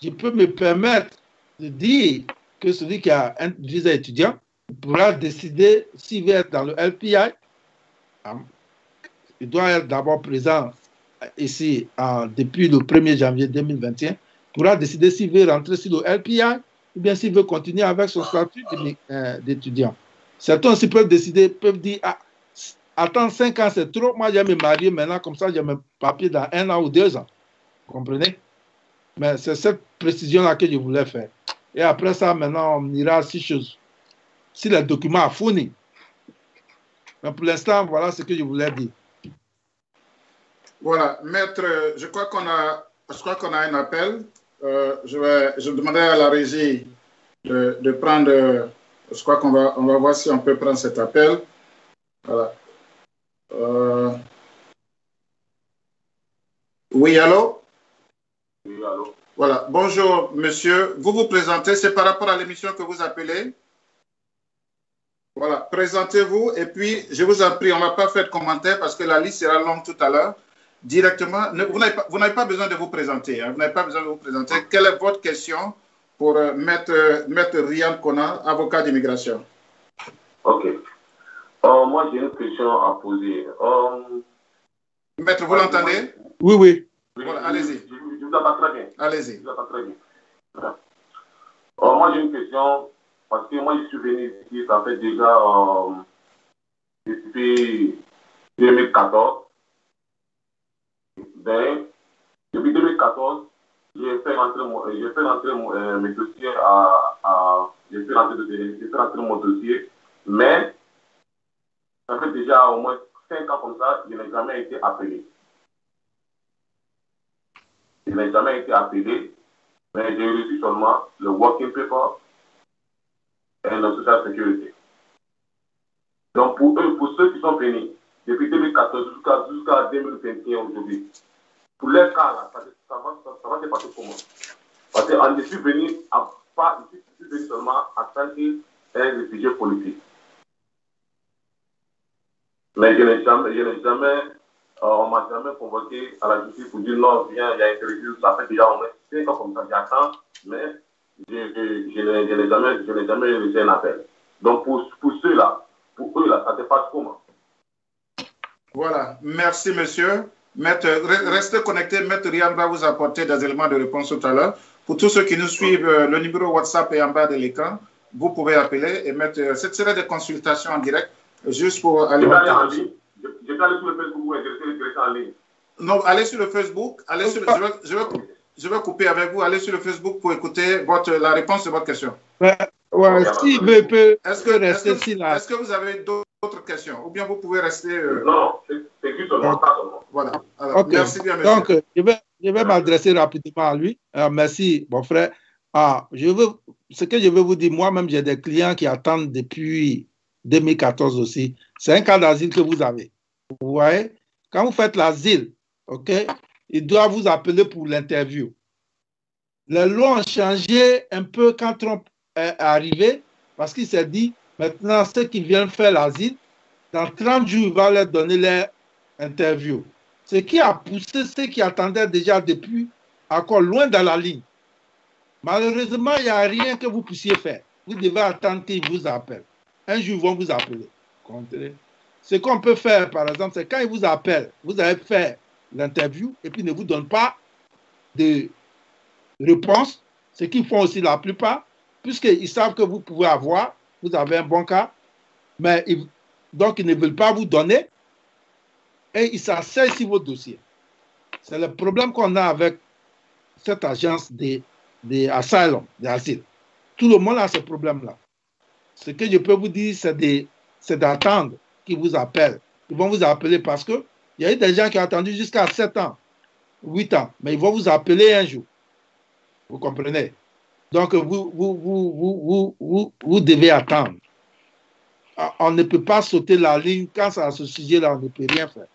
Speaker 4: je peux me permettre de dire que celui qui a un visa étudiant pourra décider s'il veut être dans le LPI. Il doit être d'abord présent ici depuis le 1er janvier 2021. Il pourra décider s'il veut rentrer sur le LPI ou bien s'il veut continuer avec son statut d'étudiant. Certains aussi peuvent décider, peuvent dire, attends, 5 ans c'est trop, moi je vais me marier maintenant, comme ça j'ai mes papiers dans 1 an ou 2 ans. Vous comprenez? Mais c'est cette précision-là que je voulais faire. Et après ça, maintenant, on ira à 6 choses. Si le document a fourni. Mais pour l'instant, voilà ce que je voulais dire.
Speaker 3: Voilà, maître, je crois qu'on a un appel. Je demandais à la régie de prendre, je crois qu'on va voir si on peut prendre cet appel. Voilà. Oui, allô? Oui, allô. Voilà, bonjour monsieur, vous vous présentez, c'est par rapport à l'émission que vous appelez? Voilà, présentez-vous et puis je vous en prie, on ne va pas faire de commentaires parce que la liste sera longue tout à l'heure. Directement, vous n'avez pas besoin de vous présenter. Hein, vous n'avez pas besoin de vous présenter. Quelle est votre question pour Maître Ryan Kona, avocat d'immigration?
Speaker 5: Ok. Moi, j'ai une question à poser.
Speaker 3: Maître, vous l'entendez?
Speaker 4: Oui, oui.
Speaker 3: Voilà, allez-y.
Speaker 5: Je vous entends très bien.
Speaker 3: Allez-y.
Speaker 5: Je vous entends très bien. Moi, j'ai une question, parce que moi, je suis venu ici, ça fait déjà depuis 2014. Ben, depuis 2014, j'ai fait rentrer mes dossiers j'ai fait rentrer mon dossier, mais ça fait déjà au moins 5 ans comme ça, je n'ai jamais été appelé. Je n'ai jamais été appelé, mais j'ai reçu seulement le working paper et la social sécurité. Donc pour eux, pour ceux qui sont venus depuis 2014 jusqu'à 2021 aujourd'hui, pour les cas là, ça va se passer comment? Parce que je suis venu seulement en tant qu'un réfugié politique. Mais je n'ai jamais, on m'a jamais convoqué à la justice pour dire non, viens, il y a interview, ça fait déjà au moins 5 ans comme ça, j'attends, mais je n'ai jamais reçu un appel. Donc pour ceux-là, pour eux là, ça se passe comment?
Speaker 3: Voilà, merci monsieur. Maître, restez connectés, Maître Ryan va vous apporter des éléments de réponse tout à l'heure. Pour tous ceux qui nous suivent, le numéro WhatsApp est en bas de l'écran. Vous pouvez appeler et mettre. Ce serait des consultations en direct, juste pour aller.
Speaker 5: Je vais aller en ligne. Je vais aller sur le Facebook ou intéresser en ligne.
Speaker 3: Non, allez sur le Facebook. Allez sur, je vais couper avec vous. Allez sur le Facebook pour écouter la réponse de votre question.
Speaker 4: Ouais, si il peut rester ici là.
Speaker 3: Est-ce que vous avez d'autres questions? Ou bien vous pouvez rester.
Speaker 5: Non, c'est juste seulement ça.
Speaker 3: Voilà. Alors,
Speaker 4: okay.
Speaker 3: Merci bien, monsieur.
Speaker 4: Donc, je vais m'adresser rapidement à lui. Merci, mon frère. Ce que je veux vous dire, moi-même, j'ai des clients qui attendent depuis 2014 aussi. C'est un cas d'asile que vous avez. Vous voyez? Quand vous faites l'asile, OK, il doit vous appeler pour l'interview. Les lois ont changé un peu quand Trump est arrivé parce qu'il s'est dit, maintenant, ceux qui viennent faire l'asile, dans 30 jours, il va leur donner leur interview. Ce qui a poussé ceux qui attendaient déjà depuis encore loin dans la ligne. Malheureusement, il n'y a rien que vous puissiez faire. Vous devez attendre qu'ils vous appellent. Un jour, ils vont vous appeler. Ce qu'on peut faire, par exemple, c'est quand ils vous appellent, vous allez faire l'interview et puis ils ne vous donnent pas de réponse, ce qu'ils font aussi la plupart, puisqu'ils savent que vous pouvez avoir, vous avez un bon cas, mais donc ils ne veulent pas vous donner et ils s'asseyent sur votre dossier. C'est le problème qu'on a avec cette agence d'asylum, d'asile. Tout le monde a ce problème-là. Ce que je peux vous dire, c'est d'attendre qu'ils vous appellent. Ils vont vous appeler parce qu'il y a eu des gens qui ont attendu jusqu'à 7 ans, 8 ans, mais ils vont vous appeler un jour. Vous comprenez? Donc, vous devez attendre. On ne peut pas sauter la ligne. Quand c'est à ce sujet-là, on ne peut rien faire.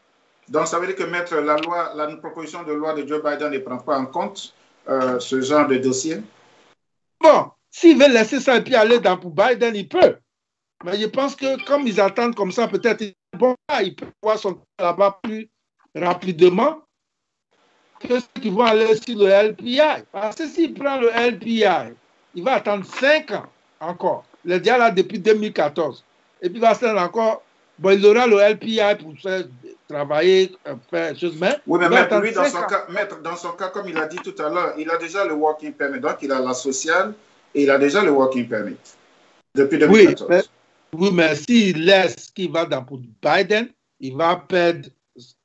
Speaker 3: Donc, ça veut dire que, maître, la proposition de loi de Joe Biden ne prend pas en compte ce genre de dossier?
Speaker 4: Bon, s'il veut laisser ça et puis aller pour Biden, il peut. Mais je pense que comme ils attendent comme ça, peut-être il peut voir son là-bas plus rapidement que ceux qui vont aller sur le LPI. Parce que s'il prend le LPI, il va attendre 5 ans encore. Il est déjà là depuis 2014. Et puis il va attendre encore. Bon, il aura le LPI pour faire travailler, faire des choses. Mais
Speaker 3: oui, mais maître, lui, dans son cas, comme il a dit tout à l'heure, il a déjà le working permit. Donc, il a la sociale et il a déjà le working permit depuis 2014.
Speaker 4: Oui, mais s'il laisse qu'il va pour Biden, il va perdre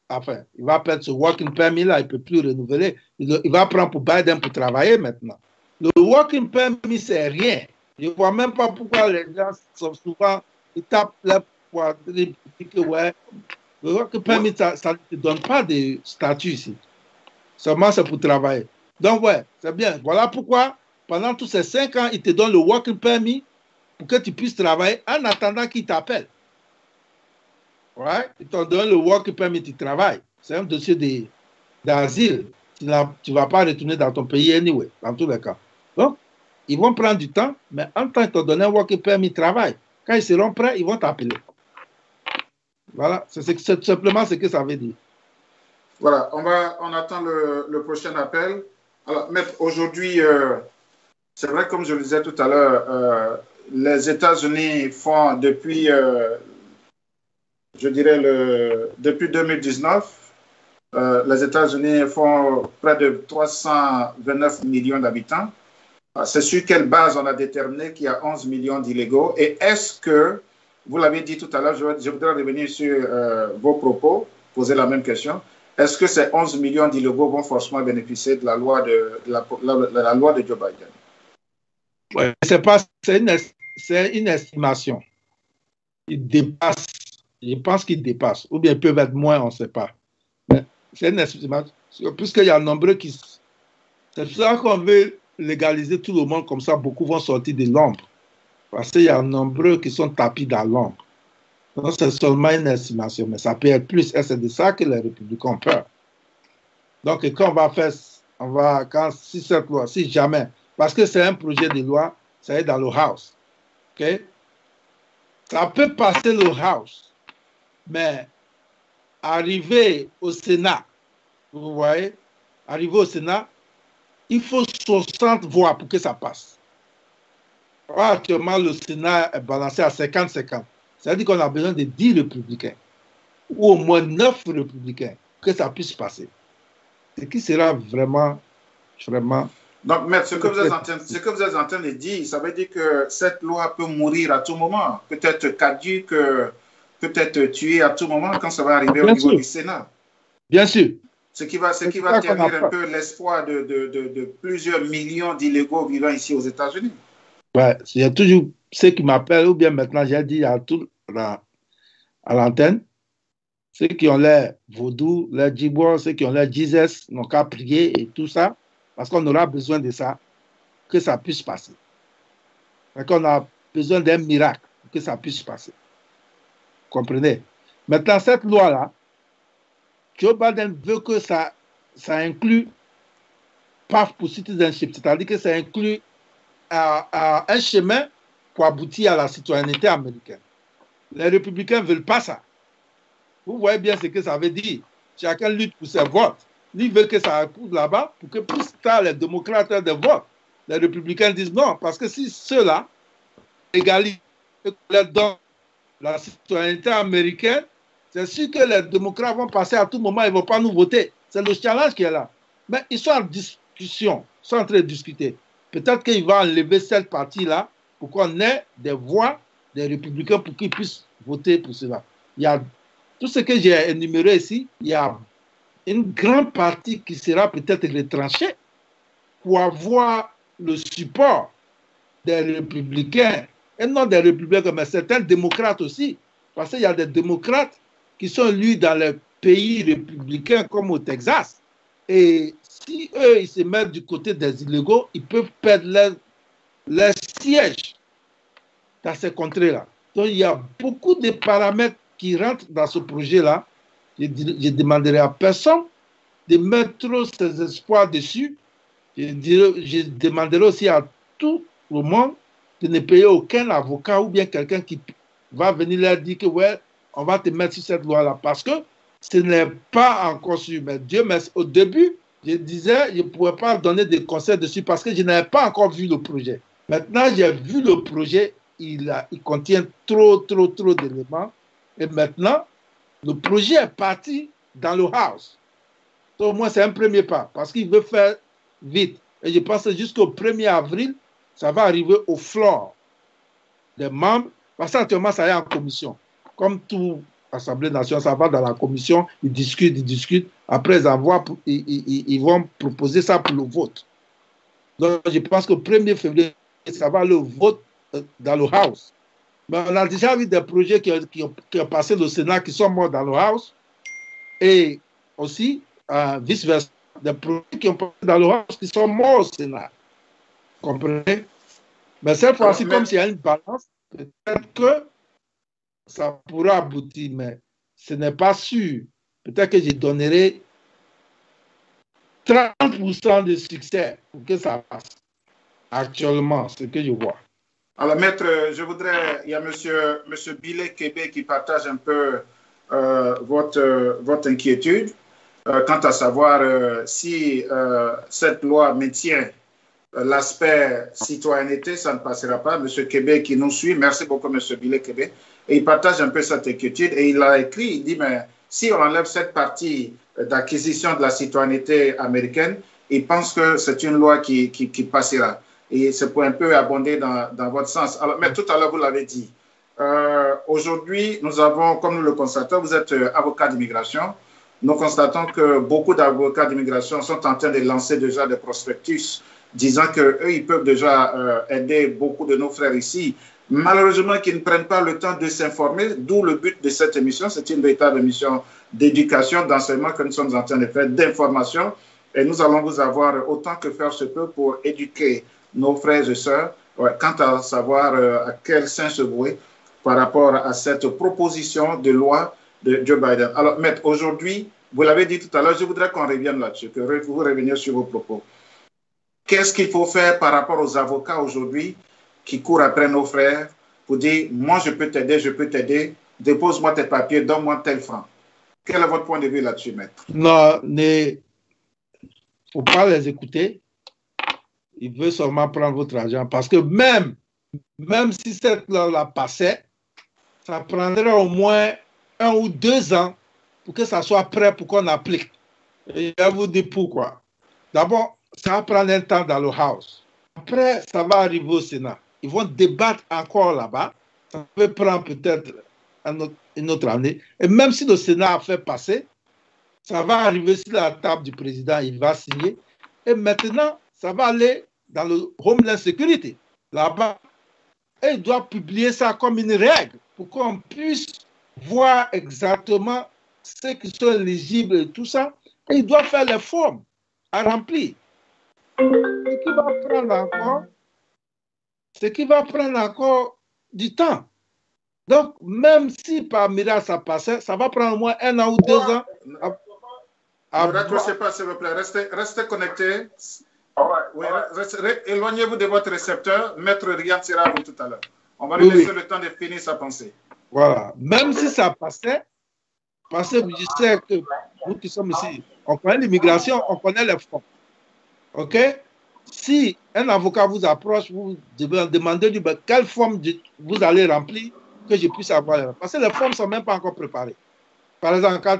Speaker 4: ce working permit là, il ne peut plus renouveler. Il va prendre pour Biden pour travailler maintenant. Le working permit, c'est rien. Je ne vois même pas pourquoi les gens sont souvent, ils tapent la poitrine, ouais. Le working permit, ça ne te donne pas de statut ici. Seulement, c'est pour travailler. Donc, ouais, c'est bien. Voilà pourquoi, pendant tous ces 5 ans, il te donne le working permit pour que tu puisses travailler en attendant qu'il t'appelle. Ouais, ils te donnent le work permit, tu travailles. C'est un dossier d'asile. Tu ne vas pas retourner dans ton pays anyway, dans tous les cas. Donc, ils vont prendre du temps, mais en temps, ils te donnent un work permit, travail. Quand ils seront prêts, ils vont t'appeler. Voilà, c'est simplement ce que ça veut dire.
Speaker 3: Voilà, on attend le prochain appel. Alors, maître, aujourd'hui, c'est vrai, comme je le disais tout à l'heure, les États-Unis font depuis, je dirais, depuis 2019, les États-Unis font près de 329 millions d'habitants. C'est sur quelle base on a déterminé qu'il y a 11 millions d'illégaux? Et est-ce que, vous l'avez dit tout à l'heure, je voudrais revenir sur vos propos, poser la même question. Est-ce que ces 11 millions d'illégaux vont forcément bénéficier de la loi la loi de Joe Biden?
Speaker 4: Ouais, c'est une estimation. Il dépasse, je pense qu'il dépasse, ou bien ils peuvent être moins, on ne sait pas. Mais c'est une estimation, puisqu'il y a nombreux qui... C'est pour ça qu'on veut légaliser tout le monde, comme ça beaucoup vont sortir de l'ombre. Parce qu'il y a nombreux qui sont tapis dans l'ombre. Donc c'est seulement une estimation, mais ça peut être plus. Et c'est de ça que les républicains ont peur. Donc quand on va faire, si cette loi, si jamais, parce que c'est un projet de loi, ça est dans le House. OK? Ça peut passer le House, mais arriver au Sénat, vous voyez, arriver au Sénat, il faut 60 voix pour que ça passe. Actuellement, le Sénat est balancé à 50-50. C'est-à-dire qu'on a besoin de 10 républicains, ou au moins 9 républicains, pour que ça puisse passer. Ce qui sera vraiment, vraiment...
Speaker 3: Donc, maître, ce que vous êtes en train de dire, ça veut dire que cette loi peut mourir à tout moment, peut-être caduque, peut-être tuée à tout moment quand ça va arriver au niveau du Sénat.
Speaker 4: Bien sûr.
Speaker 3: Ce qui va ternir un peu l'espoir de plusieurs millions d'illégaux vivant ici aux États-Unis.
Speaker 4: Ouais, il y a toujours ceux qui m'appellent, ou bien maintenant j'ai dit à l'antenne, ceux qui ont l'air vaudou, l'air djibois, ceux qui ont l'air Jesus, n'ont qu'à prier et tout ça, parce qu'on aura besoin de ça, que ça puisse passer. Donc on a besoin d'un miracle pour que ça puisse passer. Vous comprenez? Maintenant, cette loi-là, Joe Biden veut que ça inclue path pour citizenship, c'est-à-dire que ça inclut un chemin pour aboutir à la citoyenneté américaine. Les républicains ne veulent pas ça. Vous voyez bien ce que ça veut dire. Chacun lutte pour ses votes. Ils veulent que ça pousse là-bas pour que plus tard les démocrates aient des votes. Les républicains disent non, parce que si ceux-là égalisent et leur donnent la citoyenneté américaine, c'est sûr que les démocrates vont passer à tout moment, ils ne vont pas nous voter. C'est le challenge qui est là. Mais ils sont en discussion, ils sont en train de discuter. Peut-être qu'il va enlever cette partie-là pour qu'on ait des voix des républicains pour qu'ils puissent voter pour cela. Il y a tout ce que j'ai énuméré ici, il y a une grande partie qui sera peut-être retranchée pour avoir le support des républicains, et non des républicains, mais certains démocrates aussi, parce qu'il y a des démocrates qui sont élus dans les pays républicains comme au Texas. Et si eux, ils se mettent du côté des illégaux, ils peuvent perdre leur siège dans ces contrées-là. Donc, il y a beaucoup de paramètres qui rentrent dans ce projet-là. Je demanderai à personne de mettre trop ses espoirs dessus. Je demanderai aussi à tout le monde de ne payer aucun avocat ou bien quelqu'un qui va venir leur dire que ouais, on va te mettre sur cette loi-là. Parce que ce n'est pas encore sûr. Mais Dieu merci. Au début, je disais, je ne pouvais pas donner des conseils dessus parce que je n'avais pas encore vu le projet. Maintenant, j'ai vu le projet. Il contient trop d'éléments. Et maintenant, le projet est parti dans le House. Donc, au moins, c'est un premier pas parce qu'il veut faire vite. Et je pense que jusqu'au 1er avril, ça va arriver au floor des membres. Parce qu'actuellement, ça est en commission. Comme tout Assemblée nationale, ça va dans la commission, ils discutent. Après, ils vont proposer ça pour le vote. Donc, je pense qu'au 1er février, ça va le vote dans le House. Mais on a déjà vu des projets qui ont passé le Sénat qui sont morts dans le House et aussi, vice-versa, des projets qui ont passé dans le House qui sont morts au Sénat. Vous comprenez? Mais cette fois-ci, comme s'il y a une balance, peut-être que ça pourra aboutir, mais ce n'est pas sûr. Peut-être que je donnerai 30% de succès pour que ça passe. Actuellement, ce que je vois.
Speaker 3: Alors, maître, il y a monsieur Billet Québec qui partage un peu votre inquiétude quant à savoir si cette loi maintient l'aspect citoyenneté, ça ne passera pas. Monsieur Québec qui nous suit, merci beaucoup, monsieur Billet Québec. Et il partage un peu cette inquiétude et il a écrit, il dit, mais si on enlève cette partie d'acquisition de la citoyenneté américaine, il pense que c'est une loi qui passera. Et c'est pour un peu abonder dans votre sens. Alors, mais tout à l'heure, vous l'avez dit. Aujourd'hui, nous avons, comme nous le constatons, vous êtes avocat d'immigration. Nous constatons que beaucoup d'avocats d'immigration sont en train de lancer déjà des prospectus disant qu'eux, ils peuvent déjà aider beaucoup de nos frères ici. Malheureusement, qu'ils ne prennent pas le temps de s'informer, d'où le but de cette émission. C'est une véritable émission d'éducation, d'enseignement que nous sommes en train de faire, d'information. Et nous allons vous avoir autant que faire se peut pour éduquer nos frères et sœurs quant à savoir à quel sein se vouer par rapport à cette proposition de loi de Joe Biden. Alors, maître, aujourd'hui, vous l'avez dit tout à l'heure, je voudrais qu'on revienne là-dessus, que vous reveniez sur vos propos. Qu'est-ce qu'il faut faire par rapport aux avocats aujourd'hui qui courent après nos frères pour dire, moi, je peux t'aider, dépose-moi tes papiers, donne-moi tel franc. Quel est votre point de vue là-dessus, maître?
Speaker 4: Non, il ne faut pas les écouter. Ils veulent seulement prendre votre argent parce que même si cette loi-là passait, ça prendrait au moins 1 ou 2 ans pour que ça soit prêt pour qu'on applique. Et je vais vous dire pourquoi. D'abord, ça va prendre un temps dans le House. Après, ça va arriver au Sénat. Ils vont débattre encore là-bas. Ça peut prendre peut-être une autre année. Et même si le Sénat a fait passer, ça va arriver sur la table du président, il va signer. Et maintenant, ça va aller dans le Homeland Security, là-bas. Et il doit publier ça comme une règle pour qu'on puisse voir exactement ceux qui sont éligibles et tout ça. Et il doit faire les formes à remplir. Ce qui va prendre encore du temps. Donc, même si par miracle ça passait, ça va prendre au moins 1 an ou 2 ans.
Speaker 3: Ne raccrochez pas, s'il vous plaît. Restez connectés. Oui, éloignez-vous de votre récepteur. Maître Rian sera à vous tout à l'heure. On va lui laisser le temps de finir sa pensée.
Speaker 4: Voilà. Même si ça passait, parce que je sais que nous qui sommes ici, on connaît l'immigration, on connaît les fonds. OK? Si un avocat vous approche, vous devez demander lui, quelle forme vous allez remplir que je puisse avoir. Parce que les formes ne sont même pas encore préparées. Par exemple, quand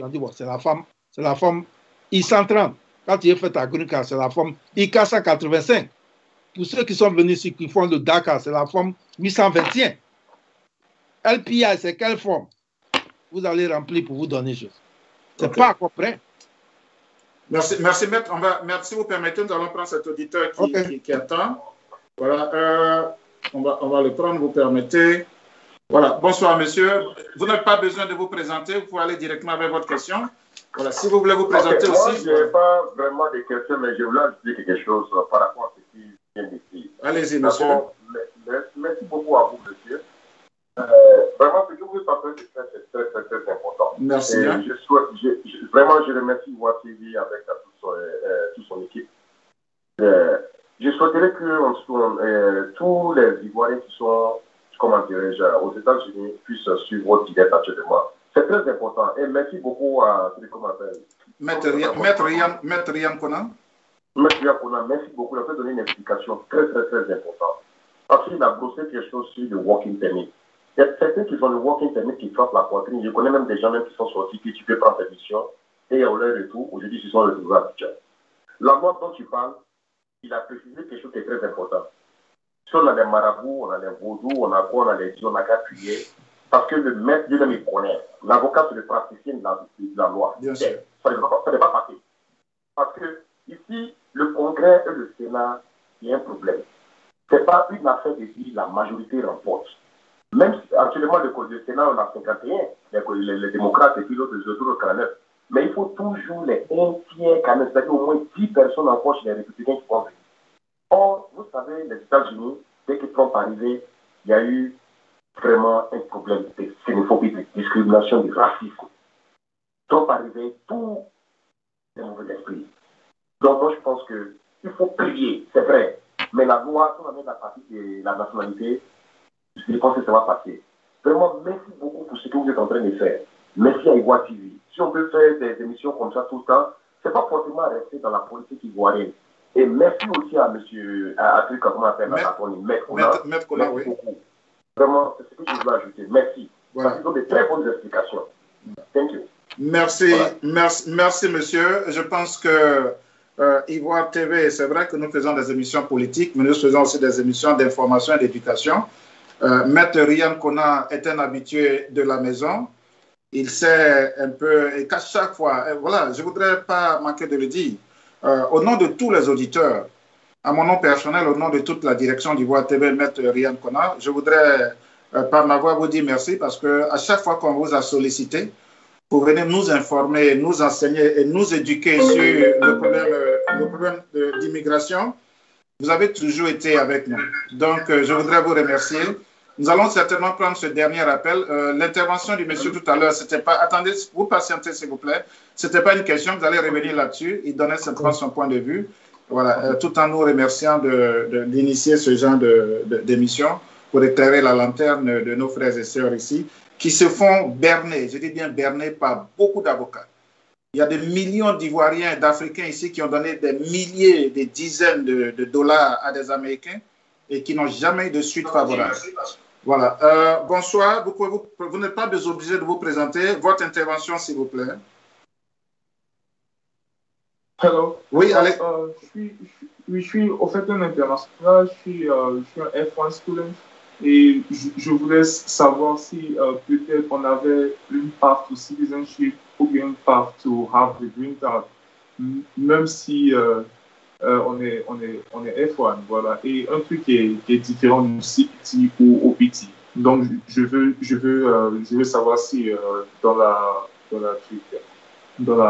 Speaker 4: on dit, bon, c'est la forme I-130. Quand tu as fait ta green card, c'est la forme IK-185. Pour ceux qui sont venus ici, qui font le DACA, c'est la forme 821. LPI, c'est quelle forme vous allez remplir pour vous donner chose. Ce n'est pas encore prêt.
Speaker 3: Merci, maître. Merci, vous permettez, nous allons prendre cet auditeur qui attend. Voilà, on va le prendre, vous permettez. Voilà, bonsoir, monsieur. Vous n'avez pas besoin de vous présenter, vous pouvez aller directement avec votre question. Voilà, si vous voulez vous présenter aussi.
Speaker 5: Moi, je n'ai pas vraiment de questions, mais je voulais ajouter quelque chose par rapport à ce qui vient d'ici.
Speaker 3: Allez-y, monsieur.
Speaker 5: Merci beaucoup à vous, monsieur. Vraiment, ce que vous faites, c'est très important.
Speaker 3: Merci.
Speaker 5: Vraiment, je remercie WATV avec toute son équipe. Je souhaiterais que tous les Ivoiriens qui sont, comment dirais-je, aux États-Unis puissent suivre votre direct actuellement. C'est très important. Et merci beaucoup à
Speaker 3: Maître Rian Konan.
Speaker 5: Maître Rian Konan, merci beaucoup. Il a fait donner une explication très importante. Parce qu'il a brossé quelque chose sur le working permit. Il y a certains qui ont le working permit qui frappent la poitrine. Je connais même des gens même qui sont sortis, qui tu peux prendre cette mission. Et au leur retour, aujourd'hui, ils sont retrouvés à Abidjan. La loi dont tu parles, il a précisé quelque chose qui est très important. Si on a des marabouts, on a des vaudous, on a quoi, on a des dieux, on a qu'à prier. Parce que le maître, Dieu même, il connaît. L'avocat, c'est le praticien de la loi.
Speaker 3: Bien sûr.
Speaker 5: Ça n'est pas passé. Parce que ici, le Congrès et le Sénat, il y a un problème. Ce n'est pas une affaire de dire la majorité remporte. Même si actuellement, le Sénat, on a 51, les démocrates et puis l'autre, les autres 49. Mais il faut toujours les 1 tiers quand même, c'est-à-dire au moins 10 personnes encore chez les républicains qui vont venir. Or, vous savez, les États-Unis, dès que Trump est arrivé, il y a eu vraiment un problème de xénophobie, de discrimination, de racisme. Trump est arrivé, tout est mauvais esprit. Donc, moi, je pense qu'il faut prier, c'est vrai. Mais la loi, si on amène la partie de la nationalité, je pense que ça va passer. Vraiment, merci beaucoup pour ce que vous êtes en train de faire. Merci à Ivoire TV. Si on peut faire des émissions comme ça tout le temps, ce n'est pas forcément rester dans la politique ivoirienne. Et merci aussi à monsieur, à truc comment on appelle, à ton Maître Kona, oui. Beaucoup. Vraiment, c'est ce que je dois ajouter. Merci. Voilà. Parce qu'ils ont de très bonnes explications. Thank you.
Speaker 3: Merci, voilà. merci monsieur. Je pense que Ivoire TV, c'est vrai que nous faisons des émissions politiques, mais nous faisons aussi des émissions d'information et d'éducation. Maître Ryan Kona est un habitué de la maison. Il sait un peu, et qu'à chaque fois, voilà, je ne voudrais pas manquer de le dire, au nom de tous les auditeurs, à mon nom personnel, au nom de toute la direction d'Ivoire TV, Maître Ryan Kona, je voudrais, par ma voix, vous dire merci parce qu'à chaque fois qu'on vous a sollicité pour venir nous informer, nous enseigner et nous éduquer sur le problème d'immigration, vous avez toujours été avec nous. Donc, je voudrais vous remercier. Nous allons certainement prendre ce dernier appel. L'intervention du monsieur tout à l'heure, c'était pas... Attendez, vous patientez s'il vous plaît. C'était pas une question, vous allez revenir là-dessus. Il donnait simplement son point de vue. Voilà, tout en nous remerciant d'initier ce genre d'émission pour éclairer la lanterne de nos frères et sœurs ici, qui se font berner, je dis bien berner par beaucoup d'avocats. Il y a des millions d'Ivoiriens et d'Africains ici qui ont donné des milliers, des dizaines de dollars à des Américains et qui n'ont jamais eu de suite favorable. Voilà. Bonsoir. Vous n'êtes pas obligé de vous présenter. Votre intervention, s'il vous plaît.
Speaker 6: Hello.
Speaker 3: Oui, allez.
Speaker 6: Je suis au fait un international. Je suis un F1 student et je voulais savoir si peut-être on avait une part to citizenship ou bien une part to have the green card, même si on est F1, voilà. Et un truc qui est différent du CPT ou OPT. Donc, je veux savoir si dans la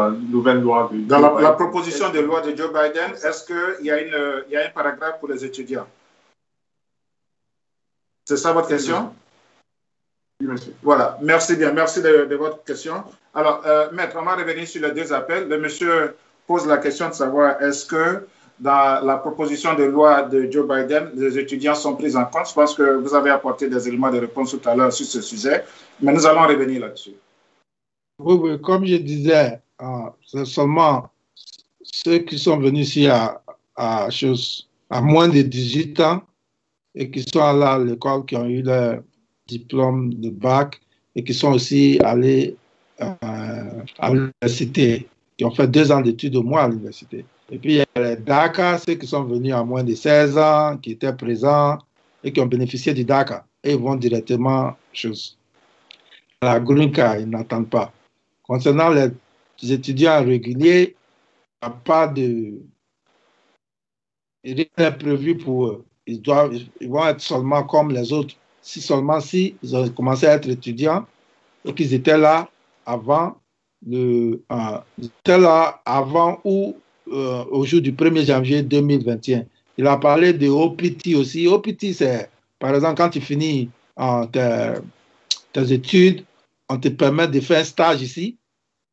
Speaker 6: nouvelle loi de
Speaker 3: dans la proposition de loi de Joe Biden, est-ce qu'il y a un paragraphe pour les étudiants? C'est ça votre question?
Speaker 6: Oui, monsieur.
Speaker 3: Voilà, merci bien, merci de votre question. Alors, maître, on va revenir sur les deux appels. Le monsieur pose la question de savoir est-ce que dans la proposition de loi de Joe Biden, les étudiants sont pris en compte. Je pense que vous avez apporté des éléments de réponse tout à l'heure sur ce sujet, mais nous allons revenir là-dessus.
Speaker 4: Oui, comme je disais, c'est seulement ceux qui sont venus ici à moins de 18 ans et qui sont allés à l'école, qui ont eu leur diplôme de bac et qui sont aussi allés à l'université, qui ont fait 2 ans d'études au moins à l'université. Et puis, il y a les DACA, ceux qui sont venus à moins de 16 ans, qui étaient présents et qui ont bénéficié du DACA. Et ils vont directement à la Green Card, ils n'attendent pas. Concernant les étudiants réguliers, il n'y a pas de... Rien n'est prévu pour eux. Ils vont être seulement comme les autres. Si ils ont commencé à être étudiants et qu'ils étaient là avant ou au jour du 1er janvier 2021. Il a parlé de OPT aussi. OPT, c'est, par exemple, quand tu finis tes études, on te permet de faire un stage ici,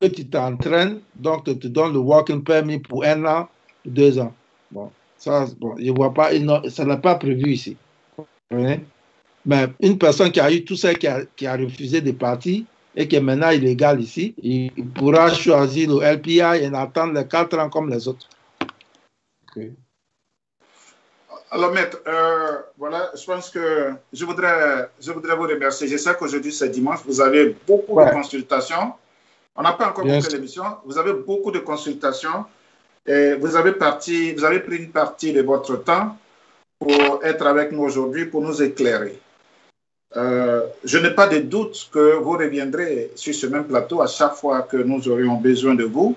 Speaker 4: et tu t'entraînes, donc tu te donnes le working permit pour 1 an, 2 ans. Bon, ça, bon, je ne vois pas, ça n'est pas prévu ici. Mais une personne qui a eu tout ça, qui a refusé de partir, et qui est maintenant illégal ici, il pourra choisir le LPI et attendre les 4 ans comme les autres. Okay.
Speaker 3: Alors, maître, voilà, je pense que je voudrais vous remercier. Je sais qu'aujourd'hui, c'est dimanche, vous avez beaucoup de consultations. On n'a pas encore bouclé l'émission. Vous avez beaucoup de consultations et vous avez pris une partie de votre temps pour être avec nous aujourd'hui, pour nous éclairer. Je n'ai pas de doute que vous reviendrez sur ce même plateau à chaque fois que nous aurions besoin de vous.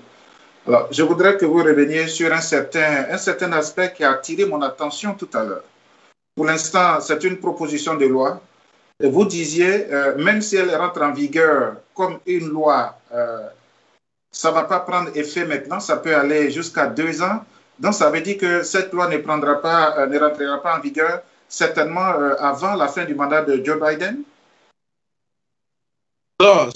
Speaker 3: Alors, je voudrais que vous reveniez sur un certain aspect qui a attiré mon attention tout à l'heure. Pour l'instant, c'est une proposition de loi. Et vous disiez, même si elle rentre en vigueur comme une loi, ça ne va pas prendre effet maintenant, ça peut aller jusqu'à 2 ans. Donc, ça veut dire que cette loi ne rentrera pas en vigueur certainement avant la fin du mandat de Joe Biden?
Speaker 4: Non,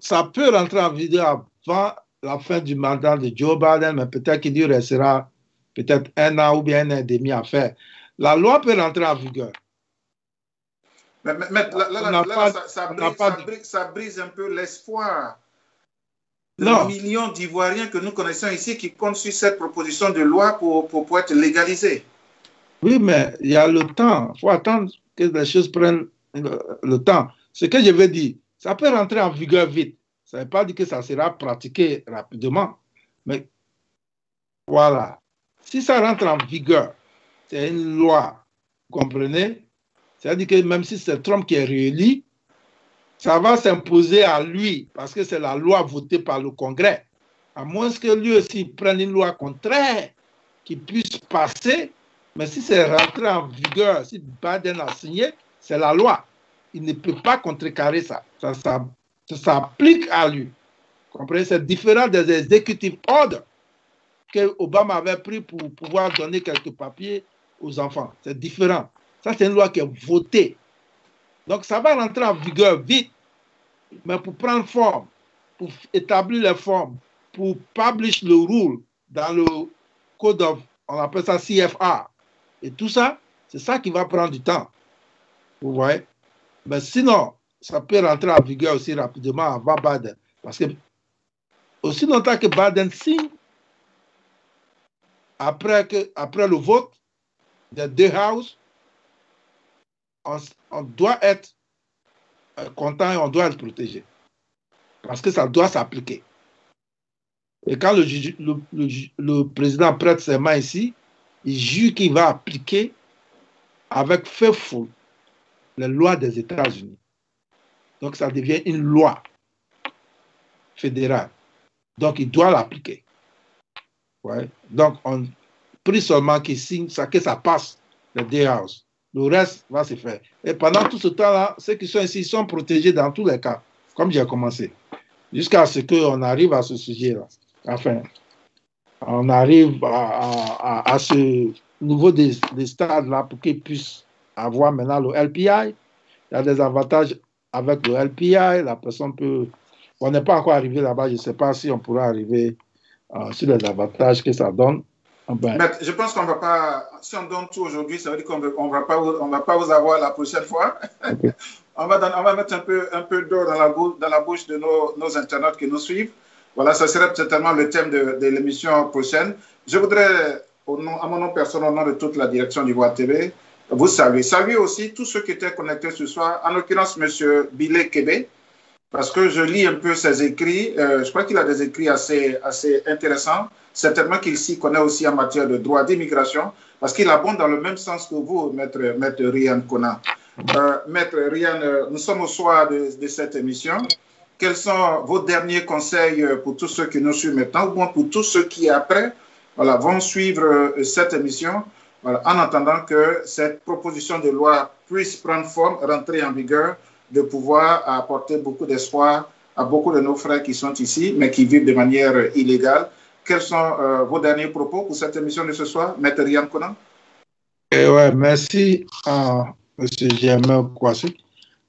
Speaker 4: ça peut rentrer en vigueur avant la fin du mandat de Joe Biden, mais peut-être qu'il y restera peut-être 1 an ou bien 1 an et demi à faire. La loi peut rentrer en vigueur.
Speaker 3: Mais ça brise un peu l'espoir de millions d'Ivoiriens que nous connaissons ici qui comptent sur cette proposition de loi pour être légalisée.
Speaker 4: Oui, mais il y a le temps. Il faut attendre que les choses prennent le temps. Ce que je veux dire, ça peut rentrer en vigueur vite. Ça ne veut pas dire que ça sera pratiqué rapidement. Mais voilà. Si ça rentre en vigueur, c'est une loi. Vous comprenez? C'est-à-dire que même si c'est Trump qui est réélu, ça va s'imposer à lui parce que c'est la loi votée par le Congrès. À moins que lui aussi prenne une loi contraire qui puisse passer. Mais si c'est rentré en vigueur, si Biden a signé, c'est la loi. Il ne peut pas contrecarrer ça. Ça s'applique à lui. Vous comprenez? C'est différent des executive orders que Obama avait pris pour pouvoir donner quelques papiers aux enfants. C'est différent. Ça, c'est une loi qui est votée. Donc, ça va rentrer en vigueur vite. Mais pour prendre forme, pour établir les formes, pour publish le rule dans le code of, on appelle ça CFR. Et tout ça, c'est ça qui va prendre du temps. Vous voyez? Mais sinon, ça peut rentrer en vigueur aussi rapidement avant Biden. Parce que aussi longtemps que Biden signe, après le vote des deux houses, on doit être content et on doit être protégé. Parce que ça doit s'appliquer. Et quand le président prête ses mains ici, il jure qu'il va appliquer avec faithful les lois des États-Unis. Donc, ça devient une loi fédérale. Donc, il doit l'appliquer. Ouais. Donc, on prie seulement qu'il signe, que ça passe, les deux houses. Le reste va se faire. Et pendant tout ce temps-là, ceux qui sont ici ils sont protégés dans tous les cas, comme j'ai commencé. Jusqu'à ce qu'on arrive à ce sujet-là. Enfin, on arrive à ce niveau des stades-là pour qu'ils puissent avoir maintenant le LPI. Il y a des avantages avec le LPI. La personne peut... On n'est pas encore arrivé là-bas. Je ne sais pas si on pourra arriver sur les avantages que ça donne.
Speaker 3: Ben, je pense qu'on ne va pas... Si on donne tout aujourd'hui, ça veut dire qu'on ne va pas vous avoir la prochaine fois. Okay. on va mettre un peu d'eau dans la bouche de nos internautes qui nous suivent. Voilà, ça serait certainement le thème de l'émission prochaine. Je voudrais, à mon nom personnel, au nom de toute la direction d'Ivoire TV, vous saluer. Saluer aussi tous ceux qui étaient connectés ce soir, en l'occurrence M. Bilé Kébé, parce que je lis un peu ses écrits. Je crois qu'il a des écrits assez intéressants. Certainement qu'il s'y connaît aussi en matière de droit d'immigration, parce qu'il abonde dans le même sens que vous, Maître Ryan Kona. Maître Ryan, nous sommes au soir de cette émission. Quels sont vos derniers conseils pour tous ceux qui nous suivent maintenant, ou pour tous ceux qui, après, voilà, vont suivre cette émission, voilà, en attendant que cette proposition de loi puisse prendre forme, rentrer en vigueur, de pouvoir apporter beaucoup d'espoir à beaucoup de nos frères qui sont ici, mais qui vivent de manière illégale. Quels sont vos derniers propos pour cette émission de ce soir, Maître Ryan Kona?
Speaker 4: Merci à M. Germain Kouassi.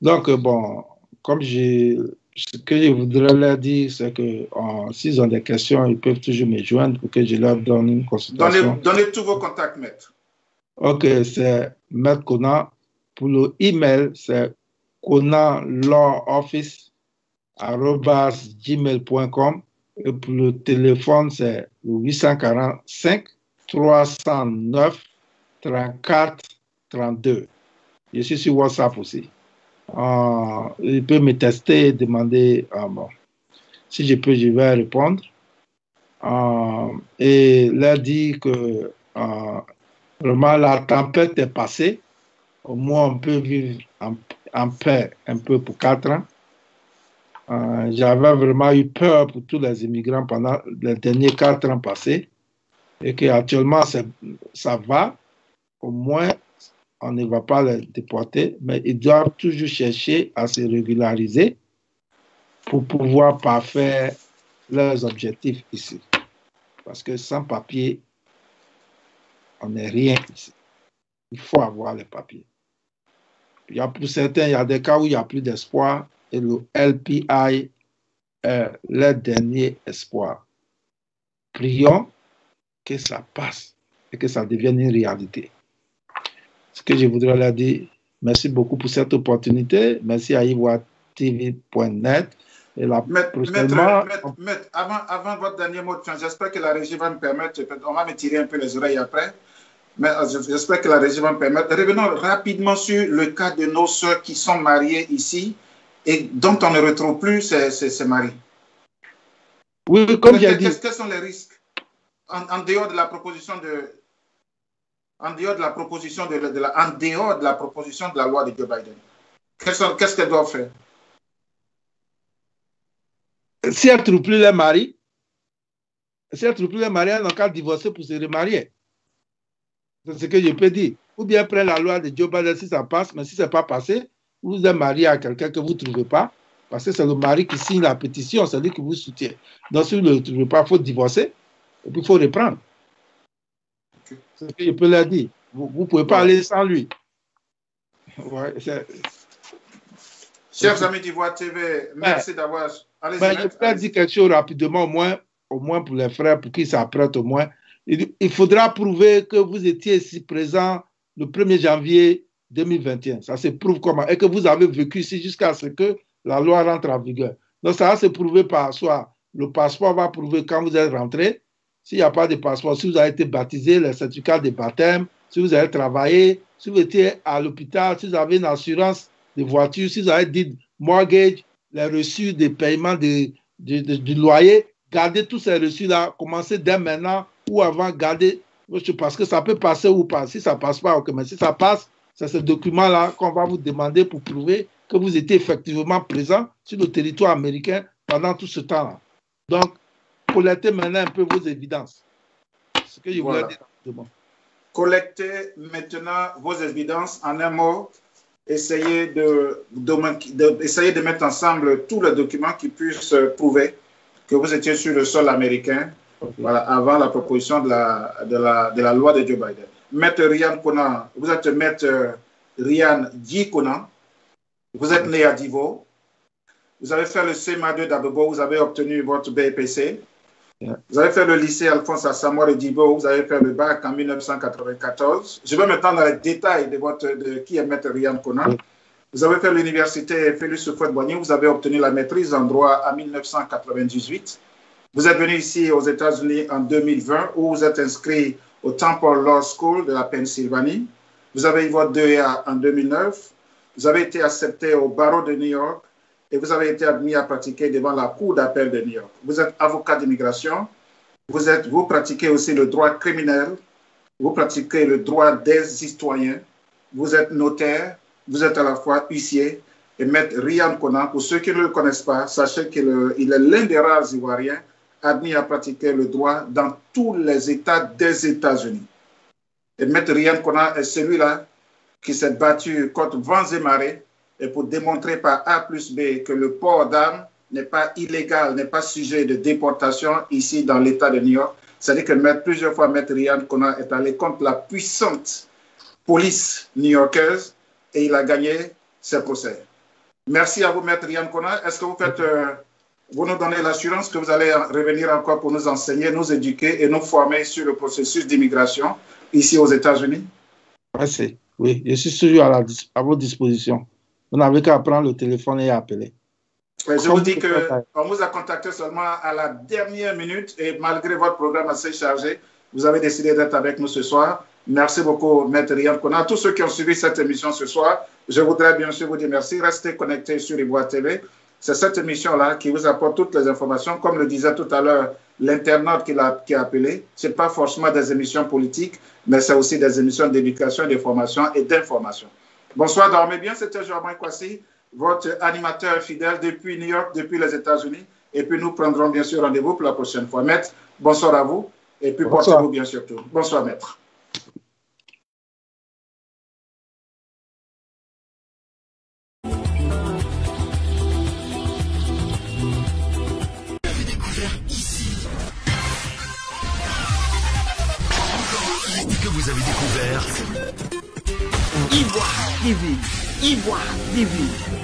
Speaker 4: Donc, bon, comme ce que je voudrais leur dire, c'est que s'ils ont des questions, ils peuvent toujours me joindre pour que je leur donne une consultation.
Speaker 3: Donnez tous vos contacts, Maître.
Speaker 4: Ok, c'est Maître Kona. Pour le email, c'est konalawoffice@gmail.com. Et pour le téléphone, c'est 845 309 34 32. Je suis sur WhatsApp aussi. Il peut me tester et demander si je peux, je vais répondre. Et leur dire que vraiment la tempête est passée. Au moins, on peut vivre en paix un peu pour 4 ans. J'avais vraiment eu peur pour tous les immigrants pendant les derniers 4 ans passés. Et qu'actuellement, ça va. Au moins, on ne va pas les déporter, mais ils doivent toujours chercher à se régulariser pour pouvoir parfaire leurs objectifs ici. Parce que sans papier, on n'est rien ici. Il faut avoir les papiers. Pour certains, il y a des cas où il n'y a plus d'espoir et le LPI est le dernier espoir. Prions que ça passe et que ça devienne une réalité. Ce que je voudrais leur dire, merci beaucoup pour cette opportunité. Merci à ivoiretv.net. Et là,
Speaker 3: Maître, avant votre dernier mot de fin, j'espère que la régie va me permettre, on va me tirer un peu les oreilles après, mais j'espère que la régie va me permettre. Revenons rapidement sur le cas de nos sœurs qui sont mariées ici et dont on ne retrouve plus ces maris.
Speaker 4: Oui, comme j'ai dit.
Speaker 3: Quels sont les risques en dehors de la proposition en dehors de la proposition de la loi de Joe Biden? Qu'est-ce qu'elles doivent faire?
Speaker 4: Si elles ne trouvent plus les maris, elles n'ont qu'à divorcer pour se remarier. C'est ce que je peux dire. Ou bien prendre la loi de Joe Biden si ça passe, mais si ce n'est pas passé, vous êtes marié à quelqu'un que vous ne trouvez pas, parce que c'est le mari qui signe la pétition, c'est lui qui vous soutient. Donc si vous ne le trouvez pas, il faut divorcer, et puis il faut reprendre. Okay. C'est ce que je peux leur dire. Vous ne pouvez pas aller sans lui. Ouais,
Speaker 3: chers amis d'Ivoire TV, merci d'avoir...
Speaker 4: Je peux dire quelque chose rapidement, au moins pour les frères, pour qu'ils s'apprêtent au moins. Il faudra prouver que vous étiez ici présent le 1er janvier 2021. Ça se prouve comment? Et que vous avez vécu ici jusqu'à ce que la loi rentre en vigueur. Donc ça va se prouver par soit le passeport va prouver quand vous êtes rentré. S'il n'y a pas de passeport, si vous avez été baptisé, les certificats de baptême, si vous avez travaillé, si vous étiez à l'hôpital, si vous avez une assurance de voiture, si vous avez dit mortgage, les reçus de paiement du loyer, gardez tous ces reçus-là, commencez dès maintenant ou avant, gardez, parce que ça peut passer ou pas. Si ça ne passe pas, ok, mais si ça passe, c'est ce document-là qu'on va vous demander pour prouver que vous étiez effectivement présent sur le territoire américain pendant tout ce temps-là. Donc, collectez maintenant un peu vos évidences. C'est ce que je voulais dire.
Speaker 3: Collectez maintenant vos évidences. En un mot, essayez de mettre ensemble tous les documents qui puissent prouver que vous étiez sur le sol américain, voilà, avant la proposition de la loi de Joe Biden. Maître Ryan Konan, vous êtes Maître Ryan J. Konan, vous êtes né à Divo, vous avez fait le CMA2 d'Abobo, vous avez obtenu votre BPC, vous avez fait le lycée Alphonse Assamoah de Divo, vous avez fait le bac en 1994. Je vais maintenant dans les détails de qui est Maître Ryan Konan. Vous avez fait l'université Félix Houphouët-Boigny, vous avez obtenu la maîtrise en droit en 1998. Vous êtes venu ici aux États-Unis en 2020 où vous êtes inscrit au Temple Law School de la Pennsylvanie. Vous avez eu votre 2A en 2009. Vous avez été accepté au barreau de New York et vous avez été admis à pratiquer devant la Cour d'appel de New York. Vous êtes avocat d'immigration. Vous pratiquez aussi le droit criminel. Vous pratiquez le droit des citoyens. Vous êtes notaire. Vous êtes à la fois huissier. Et Maître Ryan Konan, pour ceux qui ne le connaissent pas, sachez qu'il est l'un des rares Ivoiriens admis à pratiquer le droit dans tous les États des États-Unis. Et Maître Ryan Konan est celui-là qui s'est battu contre vents et marées et pour démontrer par A plus B que le port d'armes n'est pas illégal, n'est pas sujet de déportation ici dans l'État de New York. C'est-à-dire que plusieurs fois, Maître Ryan Konan est allé contre la puissante police new-yorkaise et il a gagné ses procès. Merci à vous, Maître Ryan Konan. Est-ce que vous nous donnez l'assurance que vous allez revenir encore pour nous enseigner, nous éduquer et nous former sur le processus d'immigration ici aux États-Unis?
Speaker 4: Merci. Oui, je suis toujours à votre disposition. Vous n'avez qu'à prendre le téléphone et appeler.
Speaker 3: Je vous dis qu'on vous a contacté seulement à la dernière minute et malgré votre programme assez chargé, vous avez décidé d'être avec nous ce soir. Merci beaucoup, Maître Ryan Konan. À tous ceux qui ont suivi cette émission ce soir, je voudrais bien sûr vous dire merci. Restez connectés sur Ivoire TV. C'est cette émission-là qui vous apporte toutes les informations. Comme le disait tout à l'heure l'internaute qui a appelé, ce n'est pas forcément des émissions politiques, mais c'est aussi des émissions d'éducation, de formation et d'information. Bonsoir, dormez bien. C'était Germain Kwasi, votre animateur fidèle depuis New York, depuis les États-Unis. Et puis nous prendrons bien sûr rendez-vous pour la prochaine fois. Maître, bonsoir à vous. Et puis portez-vous bien surtout. Bonsoir, Maître.
Speaker 1: Vous avez découvert
Speaker 2: Ivoire TV. Ivoire TV.